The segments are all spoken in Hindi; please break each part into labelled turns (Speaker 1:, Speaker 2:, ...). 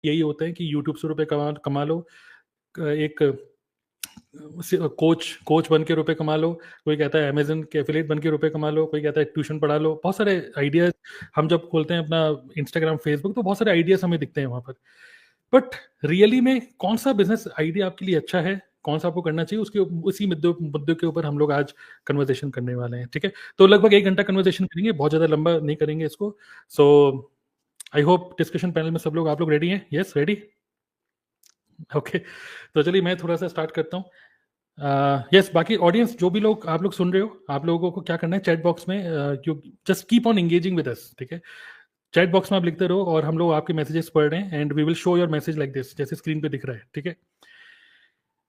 Speaker 1: यही होते हैं कि यूट्यूब से रुपए कमा कमा लो, एक कोच बन के रुपए कमा लो, कोई कहता है अमेजन के एफिलिएट बन के रुपए कमा लो, कोई कहता है ट्यूशन पढ़ा लो, बहुत सारे आइडियाज। हम जब खोलते हैं अपना इंस्टाग्राम फेसबुक तो बहुत सारे आइडियाज हमें दिखते हैं वहां पर। बट रियली में कौन सा बिजनेस आइडिया आपके लिए अच्छा है, कौन सा आपको करना चाहिए, उसके उसी मुद्दों मुद्दों के ऊपर हम लोग आज कन्वर्सेशन करने वाले हैं। ठीक है, तो लगभग 1 घंटा कन्वर्सेशन करेंगे, बहुत ज्यादा लंबा नहीं करेंगे इसको। सो आई होप डिस्कशन पैनल में सब लोग, आप लोग रेडी हैं? Yes, ready? ओके, तो चलिए मैं थोड़ा सा स्टार्ट करता हूँ। यस, बाकी ऑडियंस जो भी लोग आप लोग सुन रहे हो, आप लोगों को क्या करना है, चैट बॉक्स में just keep on engaging with us. ठीक है, चैट बॉक्स में आप लिखते रहो और हम लोग आपके मैसेजेस पढ़ रहे हैं, and we will show your message like this, जैसे स्क्रीन पे दिख रहा है। ठीक है,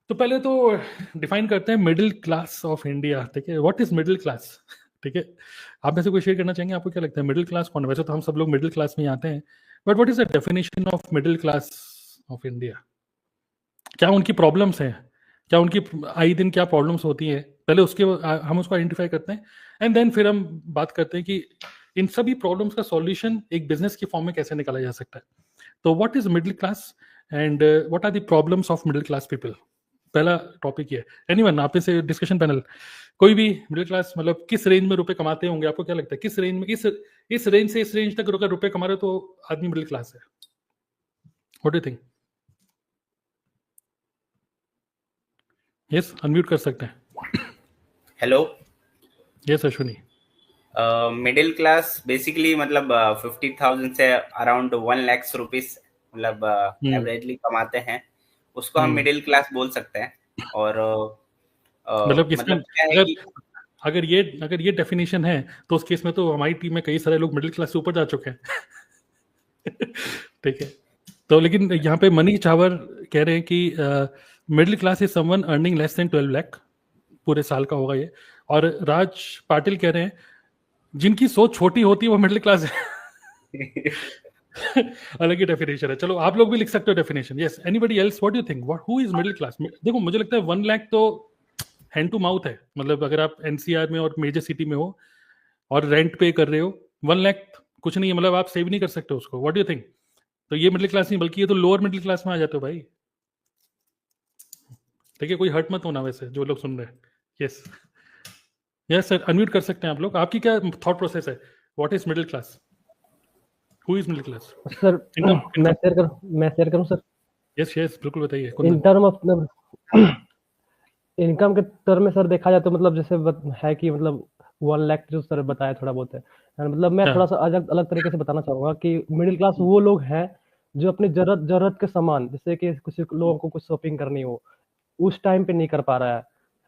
Speaker 1: तो पहले तो डिफाइन करते हैं मिडिल क्लास ऑफ इंडिया। ठीक है, व्हाट इज मिडिल क्लास? ठीक है, आप में से कोई शेयर करना चाहेंगे, आपको क्या लगता है मिडिल क्लास कौन है? वैसे तो हम सब लोग मिडिल क्लास में ही आते हैं, but what is the definition of middle class of India? क्या उनकी प्रॉब्लम्स हैं, क्या उनकी आए दिन क्या प्रॉब्लम्स होती हैं, पहले उसके हम उसको आइडेंटिफाई करते हैं, एंड देन फिर हम बात करते हैं कि इन सभी प्रॉब्लम्स का सॉल्यूशन एक बिजनेस की फॉर्म में कैसे निकाला जा सकता है। तो what is middle class and what are the problems of middle class people? पहला टॉपिक ये। एनीवन, आप में से डिस्कशन पैनल कोई भी मिडिल क्लास मतलब किस रेंज में रुपए कमाते होंगे, आपको क्या लगता है किस रेंज में, इस रेंज से इस रेंज तक अगर रुपए कमा रहे हो तो आदमी मिडिल क्लास है? What do you think? Yes, unmute कर सकते हैं।
Speaker 2: Hello.
Speaker 1: Yes Ashwini.
Speaker 2: Middle class basically मतलब 50,000 से अराउंड 1 लाख रुपीस मतलब एवरेजली कमाते हैं, उसको हम मिडिल क्लास बोल सकते हैं। और
Speaker 1: मतलब किसमें,
Speaker 2: मतलब क्या है
Speaker 1: अगर
Speaker 2: कि
Speaker 1: अगर ये डेफिनेशन है तो उस केस में तो हमारी टीम में कई सारे लोग मिडिल क्लास से ऊपर जा चुके हैं। ठीक है, तो लेकिन यहाँ पे मनीष चावर कह रहे हैं कि middle class is someone earning less than 12 lakh, पूरे साल का होगा ये। और राज पाटिल कह रहे हैं जिनकी सोच छोटी होती है वो मिडिल क्लास है। अलग ही डेफिनेशन है। चलो आप लोग भी लिख सकते हो definition. Yes, anybody else, what do you think, what who is middle class? देखो मुझे लगता है 1 लाख तो हैंड टू माउथ है, मतलब अगर आप एनसीआर में और मेजर सिटी में हो और रेंट पे कर रहे हो, 1 लाख कुछ नहीं है, मतलब आप सेव नहीं कर सकते उसको। What do you think? तो ये मिडिल क्लास नहीं, बल्कि ये तो लोअर मिडिल क्लास में आ जाते हो भाई। ठीक है, कोई हर्ट मत होना वैसे जो लोग सुन रहे हैं। यस, यस सर, अनम्यूट कर सकते हैं आप लोग। आपकी क्या थॉट प्रोसेस है, what is middle class, who is middle class?
Speaker 3: Sir
Speaker 1: income
Speaker 3: मैं शेयर करूं सर।
Speaker 1: यस यस बिल्कुल बताइए।
Speaker 3: इन टर्म ऑफ इनकम के टर्म में सर देखा जाए तो मतलब जैसे है कि मतलब 1 लाख जो सर बताया थोड़ा बहुत है, मतलब मैं थोड़ा सा अलग अलग तरीके से बताना चाहूंगा कि मिडिल क्लास वो लोग हैं जो अपनी जरूरत के सामान, जैसे कि किसी लोगों को कुछ शॉपिंग करनी हो, उस टाइम पे नहीं कर पा रहा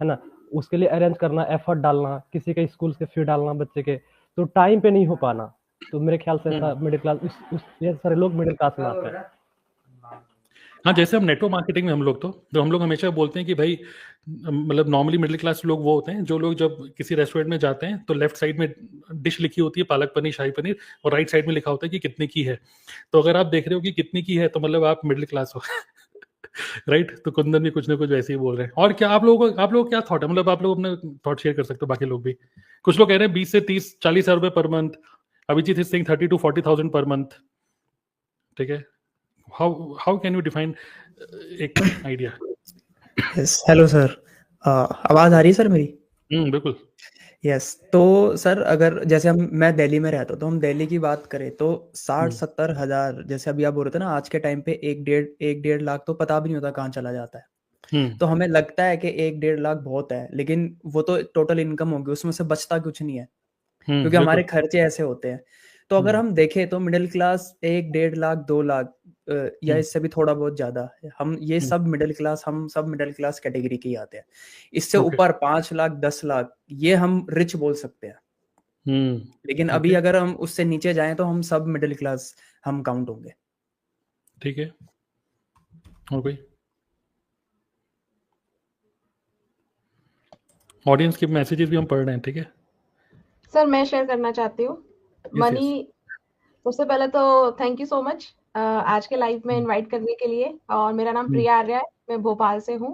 Speaker 3: है ना, उसके लिए अरेंज करना, एफर्ट डालना, किसी के स्कूल के फी डालना बच्चे के, तो टाइम पे नहीं हो पाना, तो मेरे ख्याल से ऐसा मिडिल क्लास ये सारे लोग मिडिल क्लास में आते हैं।
Speaker 1: हाँ, जैसे हम नेटवर्क मार्केटिंग में हम लोग तो हम लोग हमेशा बोलते हैं कि भाई मतलब नॉर्मली मिडिल क्लास लोग वो होते हैं जो लोग जब किसी रेस्टोरेंट में जाते हैं तो लेफ्ट साइड में डिश लिखी होती है पालक पनीर शाही पनीर, और राइट साइड में लिखा होता है कि कितने की है। तो अगर आप देख रहे हो कि कितने की है तो मतलब आप मिडिल क्लास हो। राइट, तो कुंदन भी कुछ ना कुछ वैसे ही बोल रहे हैं। और क्या आप लोगों को क्या थॉट है, मतलब आप लोग अपने थॉट शेयर कर सकते हो, बाकी लोग भी। कुछ लोग कह रहे हैं 20 से 30-40 हज़ार रुपए per month, Abhijeet is saying 30 to 40,000 per month. ठीक है, हाउ कैन यू डिफाइन एक आइडिया?
Speaker 4: यस, हेलो सर, आवाज़ आ रही है सर मेरी?
Speaker 1: बिल्कुल।
Speaker 4: यस, तो सर अगर जैसे मैं दिल्ली में रहता हूँ, तो हम दिल्ली की बात करें तो 60-70 हज़ार, जैसे अभी आप बोल रहे थे ना, आज के टाइम पे 1-1.5 लाख तो पता भी नहीं होता कहाँ चला जाता है। तो हमें लगता है कि 1-1.5 लाख बहुत है, लेकिन वो तो टोटल इनकम होगी, उसमें से बचता कुछ नहीं है, क्योंकि हमारे खर्चे ऐसे होते हैं। तो अगर हम देखें तो मिडिल क्लास 1-1.5 लाख 2 लाख या इससे भी थोड़ा बहुत ज्यादा, हम ये सब मिडिल क्लास, हम सब मिडिल क्लास कैटेगरी के ही आते हैं। इससे ऊपर 5 लाख 10 लाख ये हम रिच बोल सकते हैं। लेकिन अभी अगर हम उससे नीचे जाएं तो हम सब मिडिल क्लास हम काउंट होंगे।
Speaker 1: ठीक है, और कोई ऑडियंस के मैसेजेस भी हम पढ़ रहे हैं। ठीक है
Speaker 5: सर, मैं शेयर करना चाहती हूँ। मनी, सबसे पहले तो थैंक यू सो मच आज के लाइव में इनवाइट करने के लिए। और मेरा नाम प्रिया आर्या है, मैं भोपाल से हूँ।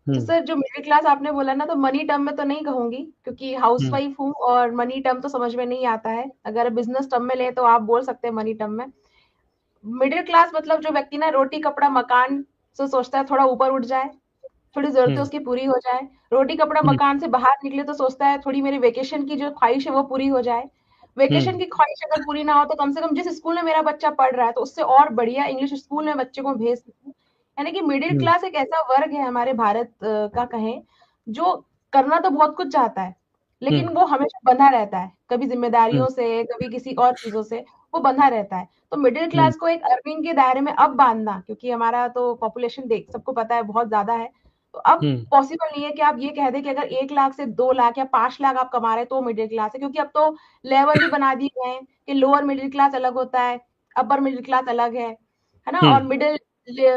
Speaker 5: तो सर जो मिडिल क्लास आपने बोला ना, तो मनी टर्म में तो नहीं कहूंगी, क्योंकि हाउसवाइफ हूँ और मनी टर्म तो समझ में नहीं आता है। अगर बिजनेस टर्म में ले तो आप बोल सकते हैं मनी टर्म में। मिडिल क्लास मतलब जो व्यक्ति ना रोटी कपड़ा मकान से सोचता है थोड़ा ऊपर उठ जाए, थोड़ी जरूरतें उसकी पूरी हो जाए, रोटी कपड़ा मकान से बाहर निकले तो सोचता है थोड़ी मेरी वेकेशन की जो ख्वाहिश है वो पूरी हो जाए। वेकेशन की ख्वाहिश अगर पूरी ना हो तो कम से कम जिस स्कूल में मेरा बच्चा पढ़ रहा है तो उससे और बढ़िया इंग्लिश स्कूल में बच्चे को भेज सकूं। यानी कि मिडिल क्लास एक ऐसा वर्ग है हमारे भारत का कहें जो करना तो बहुत कुछ चाहता है, लेकिन वो हमेशा बंधा रहता है, कभी जिम्मेदारियों से, कभी किसी और चीजों से वो बंधा रहता है। तो मिडिल क्लास को एक अर्निंग के दायरे में अब बांधना, क्योंकि हमारा तो पॉपुलेशन देख सबको पता है बहुत ज्यादा है, तो अब पॉसिबल नहीं है कि आप ये कह दें कि अगर 1 लाख से 2 लाख या 5 लाख आप कमा रहे हैं तो मिडिल क्लास है, क्योंकि अब तो लेवल भी बना दिए गए हैं कि लोअर मिडिल क्लास अलग होता है, अपर मिडिल क्लास अलग है ना, और मिडिल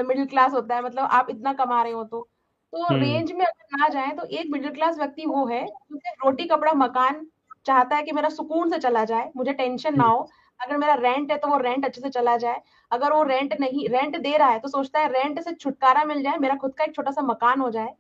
Speaker 5: मिडिल क्लास होता है, मतलब आप इतना कमा रहे हो तो रेंज में अगर ना जाए तो एक मिडिल क्लास व्यक्ति वो है जो सिर्फ रोटी कपड़ा मकान चाहता है कि मेरा सुकून से चला जाए, मुझे टेंशन ना हो, अगर मेरा रेंट है तो वो रेंट अच्छे से चला जाए, अगर वो रेंट दे रहा है तो सोचता है रेंट से छुटकारा मिल जाए, मेरा खुद का एक छोटा सा मकान हो जाए।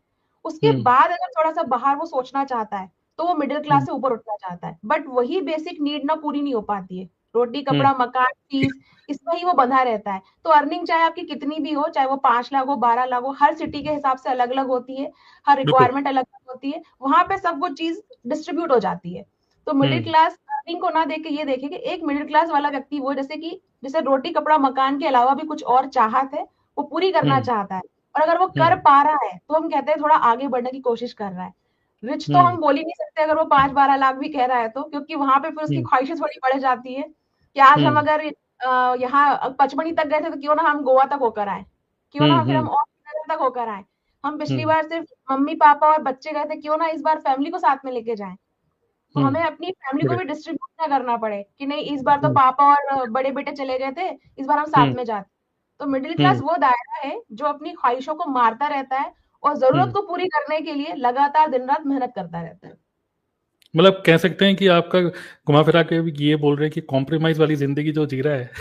Speaker 5: उसके बाद अगर थोड़ा सा बाहर वो सोचना चाहता है तो वो मिडिल क्लास से ऊपर उठना चाहता है, बट वही बेसिक नीड ना पूरी नहीं हो पाती है, रोटी कपड़ा मकान फीस इसमें ही वो बंधा रहता है। तो अर्निंग चाहे आपकी कितनी भी हो, चाहे वो 5 लाख हो 12 लाख हो, हर सिटी के हिसाब से अलग अलग होती है, हर रिक्वायरमेंट अलग अलग होती है, वहां पे सब वो चीज डिस्ट्रीब्यूट हो जाती है। तो मिडिल क्लास अर्निंग को ना देख के ये देखे कि एक मिडिल क्लास वाला व्यक्ति वो जैसे रोटी कपड़ा मकान के अलावा भी कुछ और चाहत है वो पूरी करना चाहता है, और अगर वो कर पा रहा है तो हम कहते हैं थोड़ा आगे बढ़ने की कोशिश कर रहा है। रिच तो हम बोल ही नहीं सकते अगर वो 5-12 लाख भी कह रहा है तो, क्योंकि वहां पे फिर उसकी ख्वाहिशें थोड़ी बढ़ जाती है कि आज हम अगर यहाँ पचमढ़ी तक गए थे तो क्यों ना हम गोवा तक होकर आए, क्यों ना फिर हम और श्रीनगर तक होकर आए, हम पिछली बार सिर्फ मम्मी पापा और बच्चे गए थे, क्यों ना इस बार फैमिली को साथ में लेके जाएं। तो हमें अपनी फैमिली को भी डिस्ट्रीब्यूट ना करना पड़े कि नहीं इस बार तो पापा और बड़े बेटे चले गए थे, इस बार हम साथ में जाते। तो मिडिल क्लास वो दायरा है जो अपनी ख्वाहिशों को मारता रहता है और जरूरत को पूरी करने के लिए लगातार दिन रात मेहनत करता रहता है।
Speaker 1: मतलब कह सकते हैं कि आपका घुमा फिरा के ये बोल रहे हैं कि कॉम्प्रोमाइज वाली जिंदगी जो जी रहा है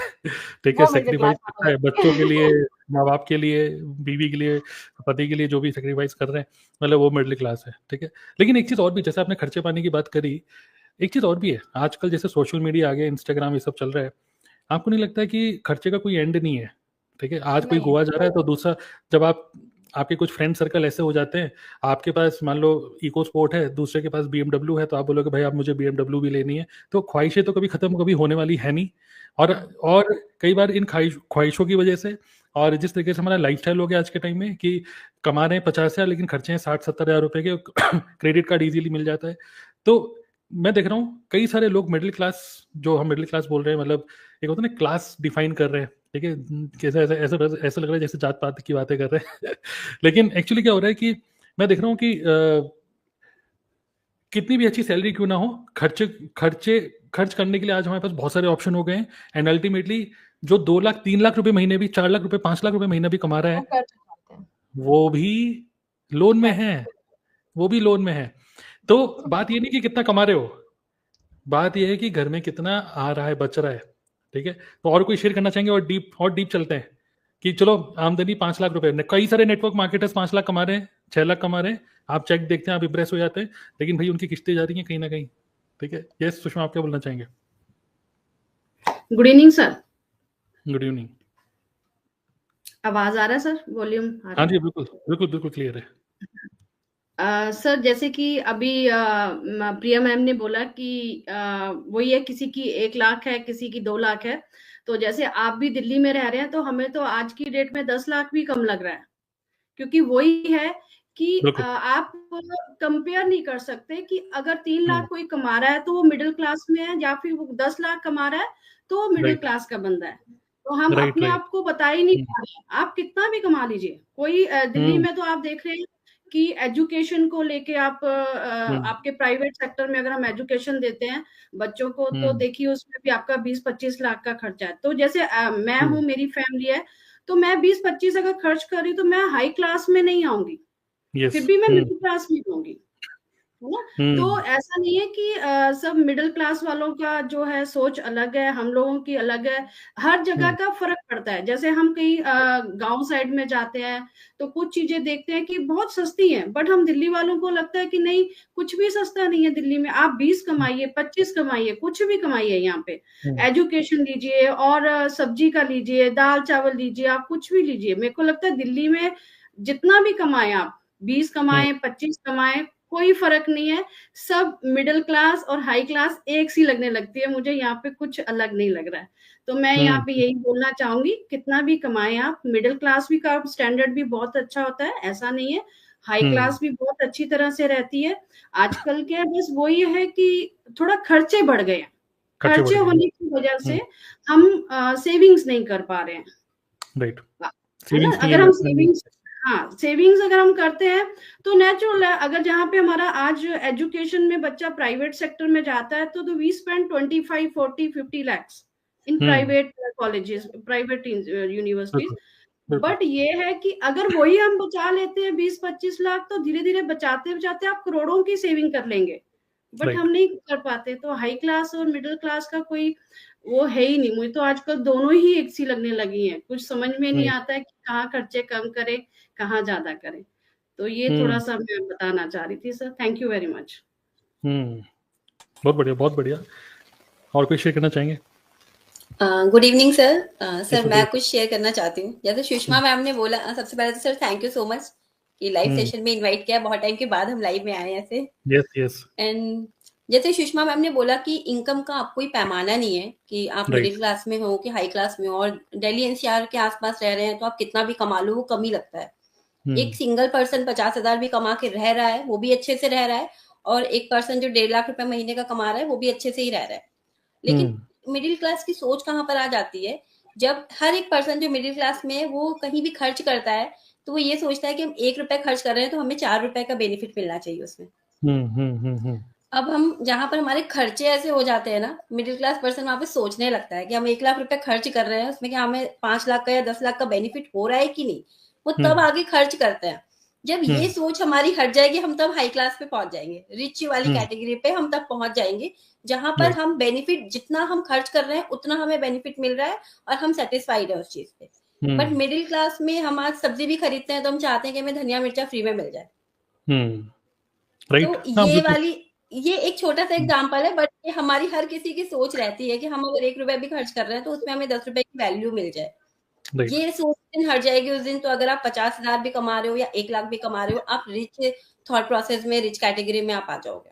Speaker 1: ठीक है, सेक्रीफाइस करता है बच्चों के लिए, माँ बाप के लिए, बीवी के लिए, पति के लिए, जो भी सेक्रीफाइस कर रहे हैं, मतलब वो मिडिल क्लास है। ठीक है, लेकिन एक चीज और भी, जैसे आपने खर्चे पानी की बात करी, एक चीज और भी है, आजकल जैसे सोशल मीडिया आ गया, इंस्टाग्राम ये सब चल रहा है, आपको नहीं लगता है कि खर्चे का कोई एंड नहीं है? ठीक है, आज कोई गोवा जा रहा है तो दूसरा, जब आपके कुछ फ्रेंड सर्कल ऐसे हो जाते हैं, आपके पास मान लो इको स्पोर्ट है, दूसरे के पास BMW है, तो आप बोलोगे भाई आप मुझे BMW भी लेनी है, तो ख्वाहिशें तो कभी खत्म कभी होने वाली है नहीं। और कई बार इन ख्वाहिशों की वजह से, और जिस तरीके से हमारा लाइफस्टाइल हो गया आज के टाइम में कि कमा रहे हैं 50,000 लेकिन खर्चे हैं 60-70 हज़ार रुपए के, क्रेडिट कार्ड इजीली मिल जाता है, तो मैं देख रहा हूँ कई सारे लोग मिडिल क्लास, जो हम मिडिल क्लास बोल रहे हैं, मतलब एक होता है ना क्लास डिफाइन कर रहे हैं, ठीक है, कैसे ऐसा ऐसा ऐसा लग रहा है जैसे जात पात की बातें कर रहे हैं लेकिन एक्चुअली क्या हो रहा है कि मैं देख रहा हूँ कि कितनी भी अच्छी सैलरी क्यों ना हो, खर्च करने के लिए आज हमारे पास बहुत सारे ऑप्शन हो गए हैं, एंड अल्टीमेटली जो 2 लाख 3 लाख रुपए महीने भी, 4 लाख रुपए 5 लाख रुपए महीना भी कमा रहा है वो भी लोन में है, वो भी लोन में है। तो बात ये नहीं कि कितना कमा रहे हो, बात ये है कि घर में कितना आ रहा है, बच रहा है। ठीक है, तो और कोई शेयर करना चाहेंगे? और डीप चलते हैं कि चलो आमदनी 5 लाख रुपए, कई सारे नेटवर्क मार्केटर्स 5 लाख कमा रहे हैं, 6 लाख कमा रहे हैं, आप चेक देखते हैं आप इम्प्रेस हो जाते हैं, लेकिन भाई उनकी किस्तें जा रही हैं कहीं ना कहीं। ठीक है, यस सुषमा, आप क्या बोलना चाहेंगे?
Speaker 6: Good evening sir.
Speaker 1: Good evening.
Speaker 6: आवाज आ रहा है सर? वॉल्यूम आ रहा है?
Speaker 1: हाँ जी, बिल्कुल बिल्कुल बिल्कुल क्लियर है।
Speaker 6: सर जैसे कि अभी प्रिया मैम ने बोला कि वही है, किसी की 1 लाख है, किसी की 2 लाख है, तो जैसे आप भी दिल्ली में रह रहे हैं तो हमें तो आज की डेट में 10 लाख भी कम लग रहा है, क्योंकि वही है कि आप कंपेयर नहीं कर सकते कि अगर 3 लाख कोई कमा रहा है तो वो मिडिल क्लास में है, या फिर वो 10 लाख कमा रहा है तो वो मिडिल क्लास का बंदा है। तो हम अपने आप को बता ही नहीं पा रहे। आप कितना भी कमा लीजिए, कोई दिल्ली में तो आप देख रहे हैं कि एजुकेशन को लेके आप आपके प्राइवेट सेक्टर में अगर हम एजुकेशन देते हैं बच्चों को, तो देखिए उसमें भी आपका 20-25 लाख का खर्चा है। तो जैसे मैं हूँ, मेरी फैमिली है, तो मैं 20-25 अगर खर्च कर रही हूँ तो मैं हाई क्लास में नहीं आऊंगी, फिर भी मैं मिडिल क्लास में आऊंगी। है ना। तो ऐसा नहीं है कि सब मिडिल क्लास वालों का जो है सोच अलग है, हम लोगों की अलग है। हर जगह का फर्क पड़ता है। जैसे हम कहीं गांव साइड में जाते हैं तो कुछ चीजें देखते हैं कि बहुत सस्ती हैं, बट हम दिल्ली वालों को लगता है कि नहीं, कुछ भी सस्ता नहीं है दिल्ली में। आप 20 कमाइए, 25 कमाइए, कुछ भी कमाइए यहाँ पे। एजुकेशन लीजिए और सब्जी का लीजिए, दाल चावल लीजिए, आप कुछ भी लीजिए। मेरे को लगता है दिल्ली में जितना भी कमाए आप, 20 कमाए, 25 कमाए, कोई फर्क नहीं है। सब मिडिल क्लास और हाई क्लास एक सी लगने लगती है मुझे, यहाँ पे कुछ अलग नहीं लग रहा है। तो मैं यहाँ पे यही बोलना चाहूंगी, कितना भी कमाएं आप, मिडिल क्लास भी का स्टैंडर्ड भी बहुत अच्छा होता है, ऐसा नहीं है। हाई क्लास भी बहुत अच्छी तरह से रहती है। आजकल क्या है, बस वही है कि थोड़ा खर्चे बढ़ गए हैं। खर्चे होने की वजह से हम सेविंग्स नहीं कर पा रहे हैं।
Speaker 1: राइट।
Speaker 6: अगर हम सेविंग्स अगर हम करते हैं तो नेचुरल है। अगर जहाँ पे हमारा आज एजुकेशन में बच्चा प्राइवेट सेक्टर में जाता है तो we spend 25, 40, 50 lakhs in private colleges, private universities. But ये है कि अगर वही हम बचा लेते हैं 20-25 लाख, तो धीरे धीरे बचाते बचाते आप करोड़ों की सेविंग कर लेंगे। बट हम नहीं कर पाते। तो हाई क्लास और मिडिल क्लास का कोई वो है ही नहीं। मुझे तो आजकल दोनों ही एक सी लगने लगी हैं। कुछ समझ में नहीं आता है कि कहाँ खर्चे कम करें, कहाँ ज्यादा करें। तो ये थोड़ा सा मैं बताना चाह रही थी sir. Thank you very much.
Speaker 1: बहुत बढ़िया, बहुत बढ़िया। और कुछ शेयर करना चाहेंगे?
Speaker 7: Good evening sir. सर मैं कुछ शेयर करना चाहती हूँ। जैसे सुषमा मैम ने बोला, सबसे पहले तो sir thank you so much कि लाइव सेशन में इनवाइट किया। बहुत टाइम के बाद हम लाइव में आए ऐसे।
Speaker 1: यस।
Speaker 7: एंड जैसे सुषमा मैम ने बोला कि इनकम का आप कोई पैमाना नहीं है कि आप मिडिल क्लास में हो कि हाई क्लास में हो, और दिल्ली एनसीआर के आसपास रह रहे हैं तो आप कितना भी कमा लो वो कम ही लगता है। एक सिंगल पर्सन 50,000 भी कमा के रह रहा है, वो भी अच्छे से रह रहा है, और एक पर्सन जो 1.5 लाख रुपए महीने का कमा रहा है वो भी अच्छे से ही रह रहा है। लेकिन मिडिल क्लास की सोच कहाँ पर आ जाती है, जब हर एक पर्सन जो मिडिल क्लास में है वो कहीं भी खर्च करता है तो वो ये सोचता है कि हम 1 रुपए खर्च कर रहे हैं तो हमें 4 रुपए का बेनिफिट मिलना चाहिए उसमें। अब हम जहां पर हमारे खर्चे ऐसे हो जाते हैं ना, मिडिल क्लास पर्सन वहां पे सोचने लगता है कि हम 1 लाख रुपए खर्च कर रहे हैं, उसमें क्या हमें 5 लाख का या 10 लाख का बेनिफिट हो रहा है कि नहीं, वो तब आगे खर्च करते हैं। जब ये सोच हमारी हट जाएगी, हम तब हाई क्लास पे पहुंच जाएंगे, रिच वाली कैटेगरी पे हम तब पहुंच जाएंगे, जहां पर हम बेनिफिट, जितना हम खर्च कर रहे हैं उतना हमें बेनिफिट मिल रहा है और हम सेटिस्फाइड है उस चीज पे। बट मिडिल क्लास में हम आज सब्जी भी खरीदते हैं तो हम चाहते हैं कि हमें धनिया मिर्चा फ्री में मिल जाए। तो ये एक छोटा सा एग्जाम्पल है, बट ये हमारी हर किसी की सोच रहती है कि हम अगर 1 रुपए भी खर्च कर रहे हैं तो उसमें हमें 10 रुपए की वैल्यू मिल जाए। ये सोच दिन हट जाएगी उस दिन, तो अगर आप 50,000 भी कमा रहे हो या 1 लाख भी कमा रहे हो, आप रिच थॉट प्रोसेस में, रिच कैटेगरी में आप आ जाओगे।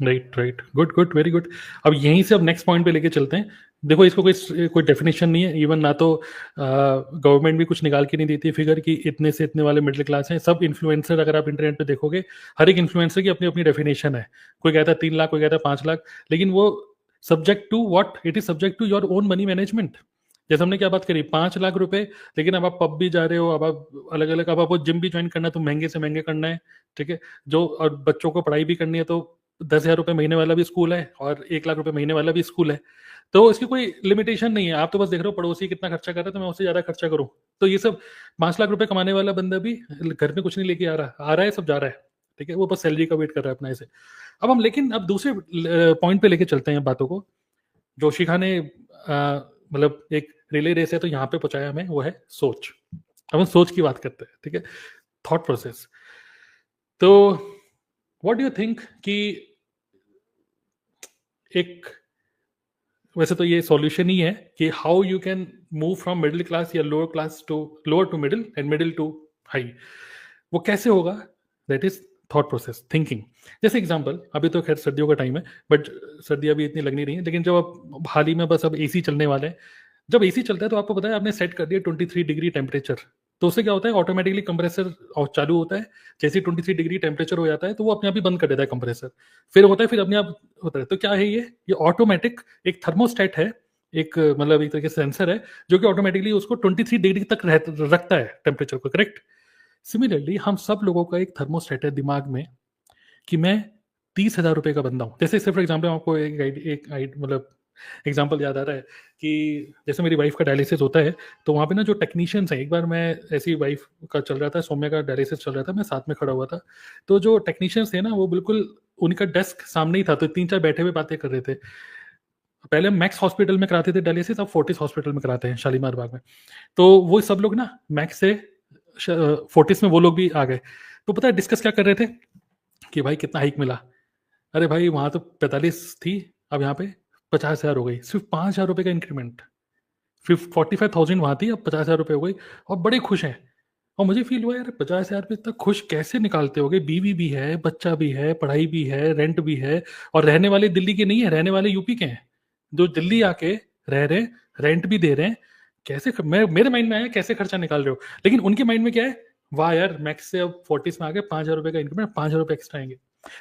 Speaker 1: राइट। Good, very good. अब यहीं से अब नेक्स्ट पॉइंट पे लेके चलते हैं। देखो, इसको कोई डेफिनेशन नहीं है, इवन ना तो गवर्नमेंट भी कुछ निकाल के नहीं देती फिगर कि इतने से इतने वाले मिडिल क्लास हैं। सब इन्फ्लुएंसर, अगर आप इंटरनेट पे देखोगे, हर एक इन्फ्लुएंसर की अपनी अपनी डेफिनेशन है। कोई कहता है 3 लाख, कोई कहता है 5 लाख, लेकिन वो subject to what? It is subject to your own money management. जैसे हमने क्या बात करी, 5 लाख रुपए, लेकिन अब आप पब भी जा रहे हो, अब आप अलग अलग, अब आपको जिम भी ज्वाइन करना है तो महंगे से महंगे करना है, ठीक है, जो, और बच्चों को पढ़ाई भी करनी है तो 10,000 रुपए महीने वाला भी स्कूल है और 1 लाख रुपए महीने वाला भी स्कूल है। तो इसकी कोई लिमिटेशन नहीं है। आप तो बस देख रहे हो पड़ोसी कितना खर्चा कर रहा है तो मैं उससे ज्यादा खर्चा करूं। तो ये सब 5 लाख रुपए कमाने वाला बंदा भी घर में कुछ नहीं लेके आ रहा है, सब जा रहा है, ठीक है, वो बस सैलरी का वेट कर रहा है अपना ऐसे। अब हम लेकिन अब दूसरे पॉइंट पे लेके चलते हैं बातों को, जो शिखा ने मतलब एक रिले रेस है तो यहाँ पे पहुंचाया हमें, वो है सोच। अब हम सोच की बात करते हैं, ठीक है, थॉट प्रोसेस। तो व्हाट डू यू थिंक कि एक, वैसे तो ये सॉल्यूशन ही है कि how you can move from middle class या lower class to lower to middle and middle to high, वो कैसे होगा? That is thought process, thinking. जैसे एग्जांपल, अभी तो खैर सर्दियों का टाइम है, बट सर्दी अभी इतनी लग नहीं रही है, लेकिन जब अब हाल ही में बस अब एसी चलने वाले हैं, जब एसी चलता है तो आपको पता है आपने सेट कर दिया 23 डिग्री टेम्परेचर, तो उससे क्या होता है, ऑटोमेटिकली कंप्रेसर चालू होता है। जैसे ही 23 डिग्री टेम्परेचर हो जाता है तो वो अपने आप ही बंद कर देता है कंप्रेसर, फिर होता है, फिर अपने आप होता है। तो क्या है ये ऑटोमेटिक एक थर्मोस्टेट है, एक मतलब एक तरीके से सेंसर है जो कि ऑटोमेटिकली उसको 23 डिग्री तक रखता है टेम्परेचर को, करेक्ट। सिमिलरली हम सब लोगों का एक थर्मोस्टेट है दिमाग में कि मैं 30,000 रुपए का बंदा हूं। जैसे फॉर एग्जाम्पल आपको एक मतलब एग्जाम्पल याद आ रहा है कि जैसे मेरी वाइफ का डायलिसिस होता है, तो वहाँ पे ना जो टेक्नीशियंस हैं, एक बार मैं ऐसी वाइफ का चल रहा था, सौम्या का डायलिसिस चल रहा था, मैं साथ में खड़ा हुआ था, तो जो टेक्नीशियंस थे ना वो बिल्कुल उनका डेस्क सामने ही था, तो 3-4 बैठे हुए बातें कर रहे थे। पहले हम मैक्स हॉस्पिटल में कराते थे डायलिसिस, अब फोर्टिस हॉस्पिटल में कराते हैं शालीमार बाग में। तो वो सब लोग ना मैक्स से फोर्टिस में वो लोग भी आ गए, तो पता है डिस्कस क्या कर रहे थे कि भाई कितना हाइक मिला। अरे भाई वहां तो 45 थी, अब यहाँ पे 50,000 हो गई, सिर्फ 5,000 रुपए का इंक्रीमेंट। 45,000 वहां थी, अब 50,000 रुपए हो गई, और बड़े खुश हैं। और मुझे फील हुआ यार 50,000 रुपये इतना खुश कैसे निकालते होगे, बीवी भी है, बच्चा भी है, पढ़ाई भी है, रेंट भी है, और रहने वाले दिल्ली के नहीं है, रहने वाले यूपी के हैं, जो दिल्ली आके रह रहे, रेंट भी दे रहे हैं। कैसे मेरे माइंड में आया कैसे खर्चा निकाल रहे हो, लेकिन उनके माइंड में क्या है, वाह यार मैक्स से अब 40 में आ गए, 5,000 रुपए का इंक्रीमेंट, 5,000 रुपए एक्स्ट्रा आएंगे।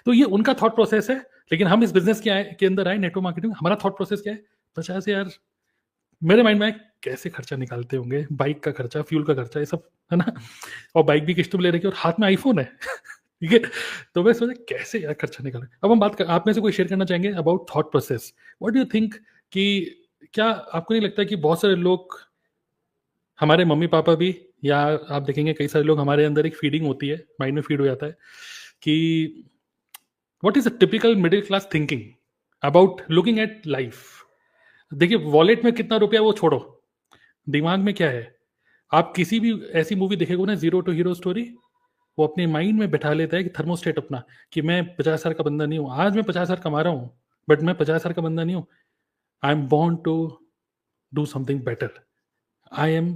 Speaker 1: तो ये उनका थॉट प्रोसेस है। लेकिन हम इस बिजनेस के अंदर आए, नेटवर्क मार्केटिंग, हमारा थॉट प्रोसेस क्या है, 50,000 मेरे माइंड में कैसे खर्चा निकालते होंगे, बाइक का खर्चा, फ्यूल का खर्चा, ये सब है ना, और बाइक भी किस्त पे ले रखी और हाथ में आईफोन है ठीक है। तो मैं सोचा कैसे यार खर्चा निकालें। अब हम आप में से कोई शेयर करना चाहेंगे about thought process, what do you think, कि क्या आपको नहीं लगता कि बहुत सारे लोग, हमारे मम्मी पापा भी, या आप देखेंगे कई सारे लोग, हमारे अंदर एक फीडिंग होती है, माइंड में फीड हो जाता है कि what is a typical middle class thinking about looking at life. देखिए वॉलेट में कितना रुपया वो छोड़ो, दिमाग में क्या है। आप किसी भी ऐसी मूवी देखेगो ना, जीरो टू हीरो स्टोरी, वो अपने माइंड में बैठा लेता है कि थर्मोस्टेट अपना, कि मैं 50,000 का बंदा नहीं हूँ, आज मैं 50,000 कमा रहा हूँ, बट मैं 50,000 का बंदा नहीं हूँ। I am born to do something better, I am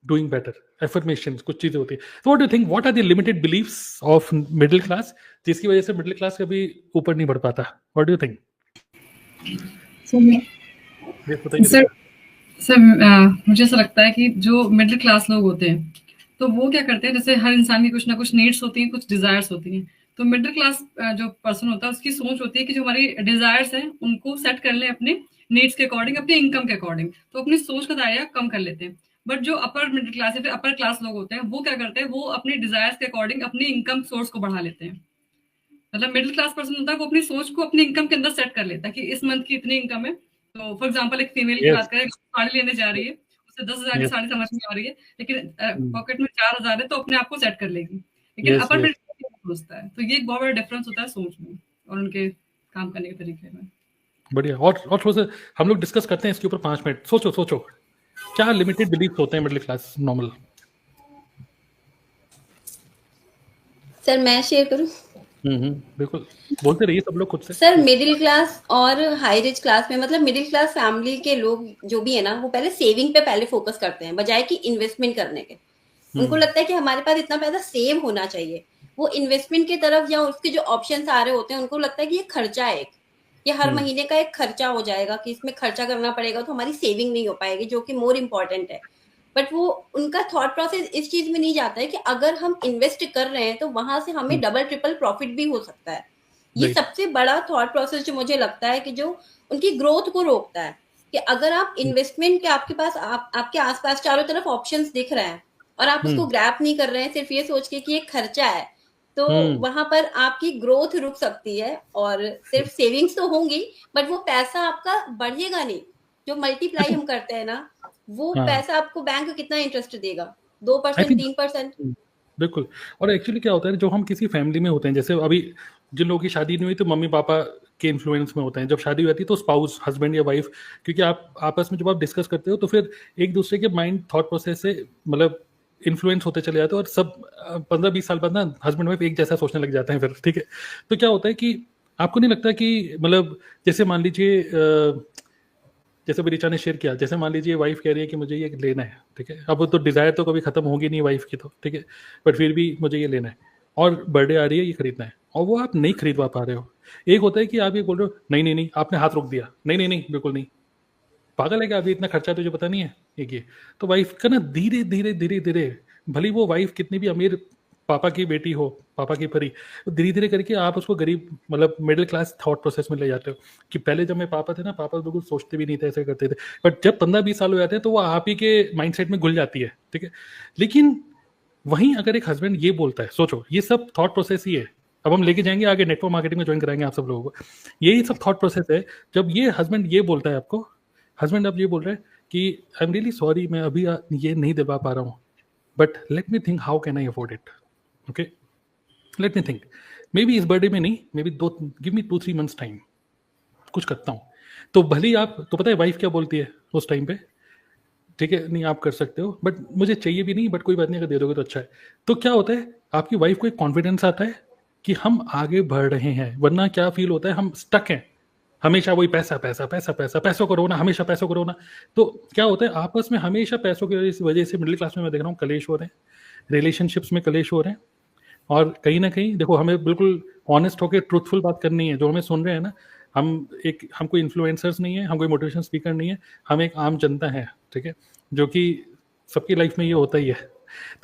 Speaker 1: doing better, affirmation, कुछ चीजें होती है। तो what do think, what are the limited beliefs of middle class, जिसकी वजह से मिडिल क्लास कभी ऊपर नहीं बढ़ पाता, व्हाट डू थिंक?
Speaker 8: सर मुझे ऐसा लगता है कि जो मिडिल क्लास लोग होते हैं, तो वो क्या करते हैं, जैसे हर इंसान की कुछ ना कुछ नीड्स होती हैं, कुछ डिजायर्स होती हैं। तो मिडिल क्लास जो पर्सन होता है उसकी सोच होती है कि जो हमारी डिजायर्स हैं उनको सेट कर लें अपने नीड्स के अकॉर्डिंग, अपने इनकम के अकॉर्डिंग, तो अपनी सोच का दायरा कम कर लेते हैं। बट जो अपर मिडिल क्लास या फिर अपर क्लास लोग होते हैं, वो क्या करते हैं, वो अपने डिजायर्स के अकॉर्डिंग अपनी इनकम सोर्स को बढ़ा लेते हैं। मतलब मिडिल क्लास पर्सन होता है वो अपनी सोच को अपनी इनकम के अंदर सेट कर लेता है कि इस मंथ की इतनी इनकम है। तो फॉर एग्जांपल एक फीमेल की बात करें, साड़ी लेने जा रही है, उसे 10,000 की साड़ी समझ में आ रही है, लेकिन पॉकेट में 4,000 है, तो अपने आप को सेट कर लेगी। लेकिन अपर मिडिल क्लास सोचता है, तो ये एक बहुत बड़ा डिफरेंस होता है सोच में और उनके काम करने के तरीके में।
Speaker 1: बढ़िया। और थोड़ा सा हम लोग डिस्कस करते हैं इसके ऊपर 5 मिनट। सोचो क्या लिमिटेड बिलीफ होते हैं मिडिल क्लास नॉर्मल?
Speaker 7: सर मैं शेयर करूं?
Speaker 1: बिल्कुल, बोलते रहिए सब लोग खुद से।
Speaker 7: सर मिडिल क्लास और हाई रिच क्लास में, मतलब मिडिल क्लास फैमिली के लोग जो भी है ना, वो पहले सेविंग पे पहले फोकस करते हैं बजाय कि इन्वेस्टमेंट करने के। उनको लगता है कि हमारे पास इतना पैसा सेव होना चाहिए। वो इन्वेस्टमेंट की तरफ या उसके जो ऑप्शंस आ रहे होते हैं, उनको लगता है कि ये खर्चा है, ये हर महीने का एक खर्चा हो जाएगा, कि इसमें खर्चा करना पड़ेगा तो हमारी सेविंग नहीं हो पाएगी, जो कि मोर इम्पोर्टेंट है। बट वो उनका थॉट प्रोसेस इस चीज में नहीं जाता है कि अगर हम इन्वेस्ट कर रहे हैं तो वहां से हमें डबल ट्रिपल प्रॉफिट भी हो सकता है। ये सबसे बड़ा थॉट प्रोसेस जो मुझे लगता है कि जो उनकी ग्रोथ को रोकता है, कि अगर आप इन्वेस्टमेंट के आपके पास आपके आसपास चारों तरफ ऑप्शंस दिख रहे हैं और आप उसको ग्रैब नहीं कर रहे हैं सिर्फ ये सोच के कि ये खर्चा है, तो वहां पर आपकी ग्रोथ रुक सकती है। और सिर्फ सेविंग्स तो होंगी बट वो पैसा आपका बढ़ेगा नहीं। जो मल्टीप्लाई हम करते हैं ना, वो पैसा आपको बैंक कितना इंटरेस्ट देगा, 2%, 3%।
Speaker 1: बिल्कुल। और एक्चुअली क्या होता है, जो हम किसी फैमिली में होते हैं, जैसे अभी जिन लोगों की शादी नहीं हुई तो मम्मी पापा के इन्फ्लुएंस में होते हैं, जब शादी होती है तो स्पाउस, हस्बैंड या वाइफ, क्योंकि आप आपस में जब आप डिस्कस करते हो तो फिर एक दूसरे के माइंड थॉट प्रोसेस से मतलब इन्फ्लुएंस होते चले जाते हैं, और सब 15-20 साल बाद ना हस्बैंड वाइफ एक जैसा सोचने लग जाते हैं फिर, ठीक है। तो क्या होता है कि आपको नहीं लगता कि मतलब जैसे मान लीजिए जैसे भी रिचा ने शेयर किया, जैसे मान लीजिए वाइफ कह रही है कि मुझे ये लेना है, ठीक है। अब तो डिजायर तो कभी खत्म होगी नहीं वाइफ की, तो ठीक है, बट फिर भी मुझे ये लेना है, और बर्थडे आ रही है, ये खरीदना है, और वो आप नहीं खरीदवा पा रहे हो। एक होता है कि आप ये बोल रहे हो नहीं, आपने हाथ रोक दिया, नहीं बिल्कुल नहीं, पागल है क्या, अभी इतना खर्चा तुझे पता नहीं है, एक ये। तो वाइफ का ना धीरे धीरे भली वो वाइफ कितनी भी अमीर पापा की बेटी हो, पापा की परी, धीरे धीरे करके आप उसको गरीब मतलब मिडिल क्लास थॉट प्रोसेस में ले जाते हो। कि पहले जब मेरे पापा थे ना, पापा बिल्कुल सोचते भी नहीं थे, ऐसे करते थे, बट जब 15-20 साल हो जाते हैं तो वो आप ही के माइंडसेट में घुल जाती है, ठीक है। लेकिन वहीं अगर एक हस्बैंड ये बोलता है, सोचो ये सब थॉट प्रोसेस ही है, अब हम लेके जाएंगे आगे, नेटवर्क मार्केटिंग में ज्वाइन कराएंगे आप सब लोगों को, यही सब थॉट प्रोसेस है। जब ये हस्बैंड ये बोलता है आपको हस्बैंड अब ये बोल रहे हैं कि आई एम रियली सॉरी, मैं अभी ये नहीं दिलवा पा रहा हूँ, but let me think how can I afford it. Okay, let me think, may be इस बर्थडे में नहीं, may be give me 2-3 months time, कुछ करता हूँ. तो भले ही आप, तो पता है वाइफ क्या बोलती है उस टाइम पे, ठीक है नहीं आप कर सकते हो, बट मुझे चाहिए भी नहीं, बट कोई बात नहीं, अगर दे दोगे तो अच्छा है. तो क्या होता है, आपकी वाइफ को एक कॉन्फिडेंस आता है कि हम आगे बढ़ रहे हैं. वरना क्या फील होता है, हम स्टक हैं, हमेशा वही पैसा पैसा पैसा पैसा, पैसों को रोना, हमेशा पैसों को रोना. तो क्या होता है, आपस में हमेशा पैसों की वजह से मिडिल क्लास में मैं देख रहा हूँ कलेश हो रहे हैं, रिलेशनशिप्स में कलेश हो रहे हैं. और कहीं ना कहीं देखो, हमें बिल्कुल ऑनेस्ट होकर ट्रूथफुल बात करनी है. जो हमें सुन रहे हैं ना, हम कोई इन्फ्लुएंसर्स नहीं है, हम कोई मोटिवेशन स्पीकर नहीं है, हम एक आम जनता है, ठीक है, जो कि सबकी लाइफ में ये होता ही है.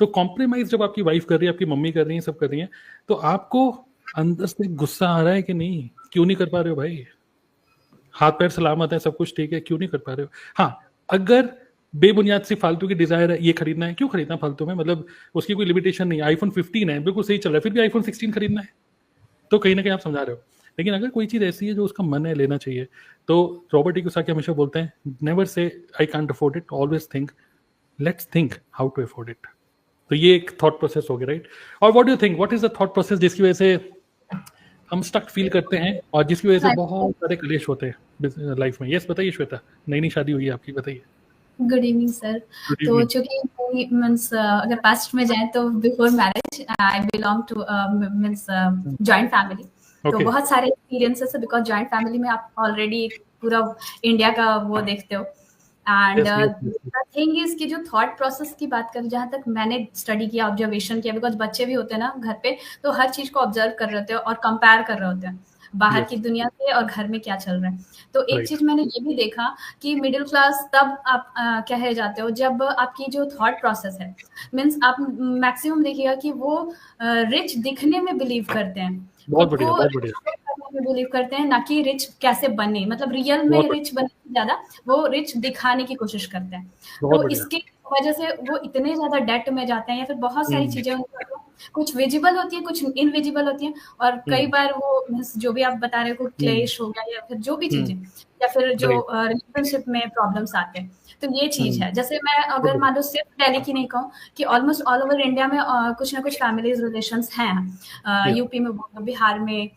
Speaker 1: तो कॉम्प्रोमाइज जब आपकी वाइफ कर रही है, आपकी मम्मी कर रही है, सब कर रही है, तो आपको अंदर से गुस्सा आ रहा है कि नहीं, क्यों नहीं कर पा रहे हो भाई, हाथ पैर सलामत है, सब कुछ ठीक है, क्यों नहीं कर पा रहे हो. हाँ, अगर बेबुनियाद सी फालतू की डिजायर है, ये खरीदना है, क्यों खरीदना फालतू में, मतलब उसकी कोई लिमिटेशन नहीं है. आईफोन 15 है, बिल्कुल सही चल रहा है, फिर भी आईफोन 16 खरीदना है, तो कहीं ना कहीं आप समझा रहे हो. लेकिन अगर कोई चीज ऐसी है जो उसका मन है, लेना चाहिए, तो रॉबर्ट कियोसाकी हमेशा बोलते हैं, never say I can't afford it, always think let's think how to afford it. तो ये एक थॉट प्रोसेस हो गया, राइट. और what do you think, what is the thought process जिसकी वजह से हम स्टक फील करते हैं और जिसकी वजह से बहुत सारे क्लेश होते हैं लाइफ में. यस, बताइए श्वेता, नई शादी हुई है आपकी, बताइए.
Speaker 9: Good evening sir. तो चूंकि मीन्स अगर पास्ट में जाए तो before marriage I belong two means joint family. तो बहुत सारे एक्सपीरियंसेस है, बिकॉज जॉइंट फैमिली में आप ऑलरेडी पूरा इंडिया का वो देखते हो. एंड द थिंग इज कि जो थॉट प्रोसेस की बात करें, जहाँ तक मैंने स्टडी किया, ऑब्जर्वेशन किया, बिकॉज बच्चे भी होते हैं ना घर पे, तो हर चीज को ऑब्जर्व कर रहे होते हैं और कंपेयर कर रहे होते हैं बाहर की दुनिया से और घर में क्या चल रहा है. तो एक चीज मैंने ये भी देखा कि मिडिल क्लास तब आप कहे जाते हो जब आपकी जो थॉट प्रोसेस है, मीन्स आप मैक्सिमम देखिएगा कि वो रिच दिखने में बिलीव करते हैं,
Speaker 1: बहुत बढ़िया
Speaker 9: बिलीव करते हैं, ना कि रिच कैसे बने, मतलब रियल में रिच बनने से ज्यादा वो रिच दिखाने की कोशिश करते हैं. तो इसके वजह से वो इतने ज्यादा डेट में जाते हैं, या फिर बहुत सारी चीजें कुछ विजिबल होती है, कुछ इनविजिबल होती है, और कई बार वो जो भी आप बता रहे हो, क्लेश हो गया या फिर जो भी चीजें, या फिर जो रिलेशनशिप में प्रॉब्लम्स आते हैं. तो ये चीज है. जैसे मैं अगर मान लो सिर्फ दिल्ली की नहीं कहूँ, कि ऑलमोस्ट ऑल ओवर इंडिया में कुछ ना कुछ फैमिलीज रिलेशंस हैं. यूपी में, बिहार में,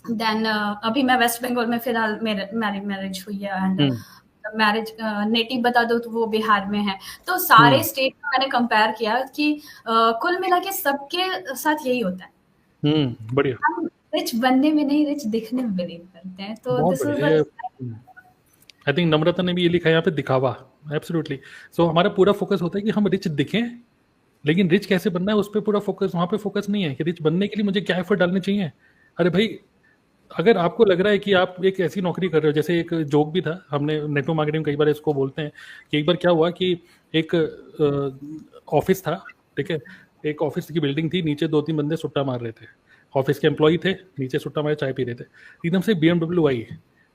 Speaker 9: देन अभी मैं वेस्ट बंगाल में फिलहाल मैरिज हुई है, एंड मैरिज नेटिव बता दो तो वो बिहार में है. तो सारे स्टेट में मैंने कंपेयर किया कि कुल मिला के सबके साथ यही होता है.
Speaker 1: बढ़िया.
Speaker 9: हम रिच बनने में नहीं, रिच दिखने में बिलीव करते हैं. तो दिस इज
Speaker 1: आई थिंक नम्रता ने भी ये लिखा है यहाँ पे, दिखावा. एब्सोल्युटली. सो हमारा पूरा फोकस होता है कि हम रिच दिखें, लेकिन रिच कैसे बनना है उस पर पूरा फोकस, वहाँ पे फोकस नहीं है कि रिच बनने के लिए मुझे क्या एफर्ट डालने चाहिए. अरे भाई, अगर आपको लग रहा है कि आप एक ऐसी नौकरी कर रहे हो, जैसे एक जोक भी था, हमने नेटवर्क मार्केटिंग कई बार इसको बोलते हैं कि एक बार क्या हुआ कि एक ऑफिस था, ठीक है, एक ऑफिस की बिल्डिंग थी, नीचे 2-3 बंदे सुट्टा मार रहे थे, ऑफिस के एम्प्लॉय थे, नीचे सुट्टा मारे चाय पी रहे थे. एकदम से BMW आई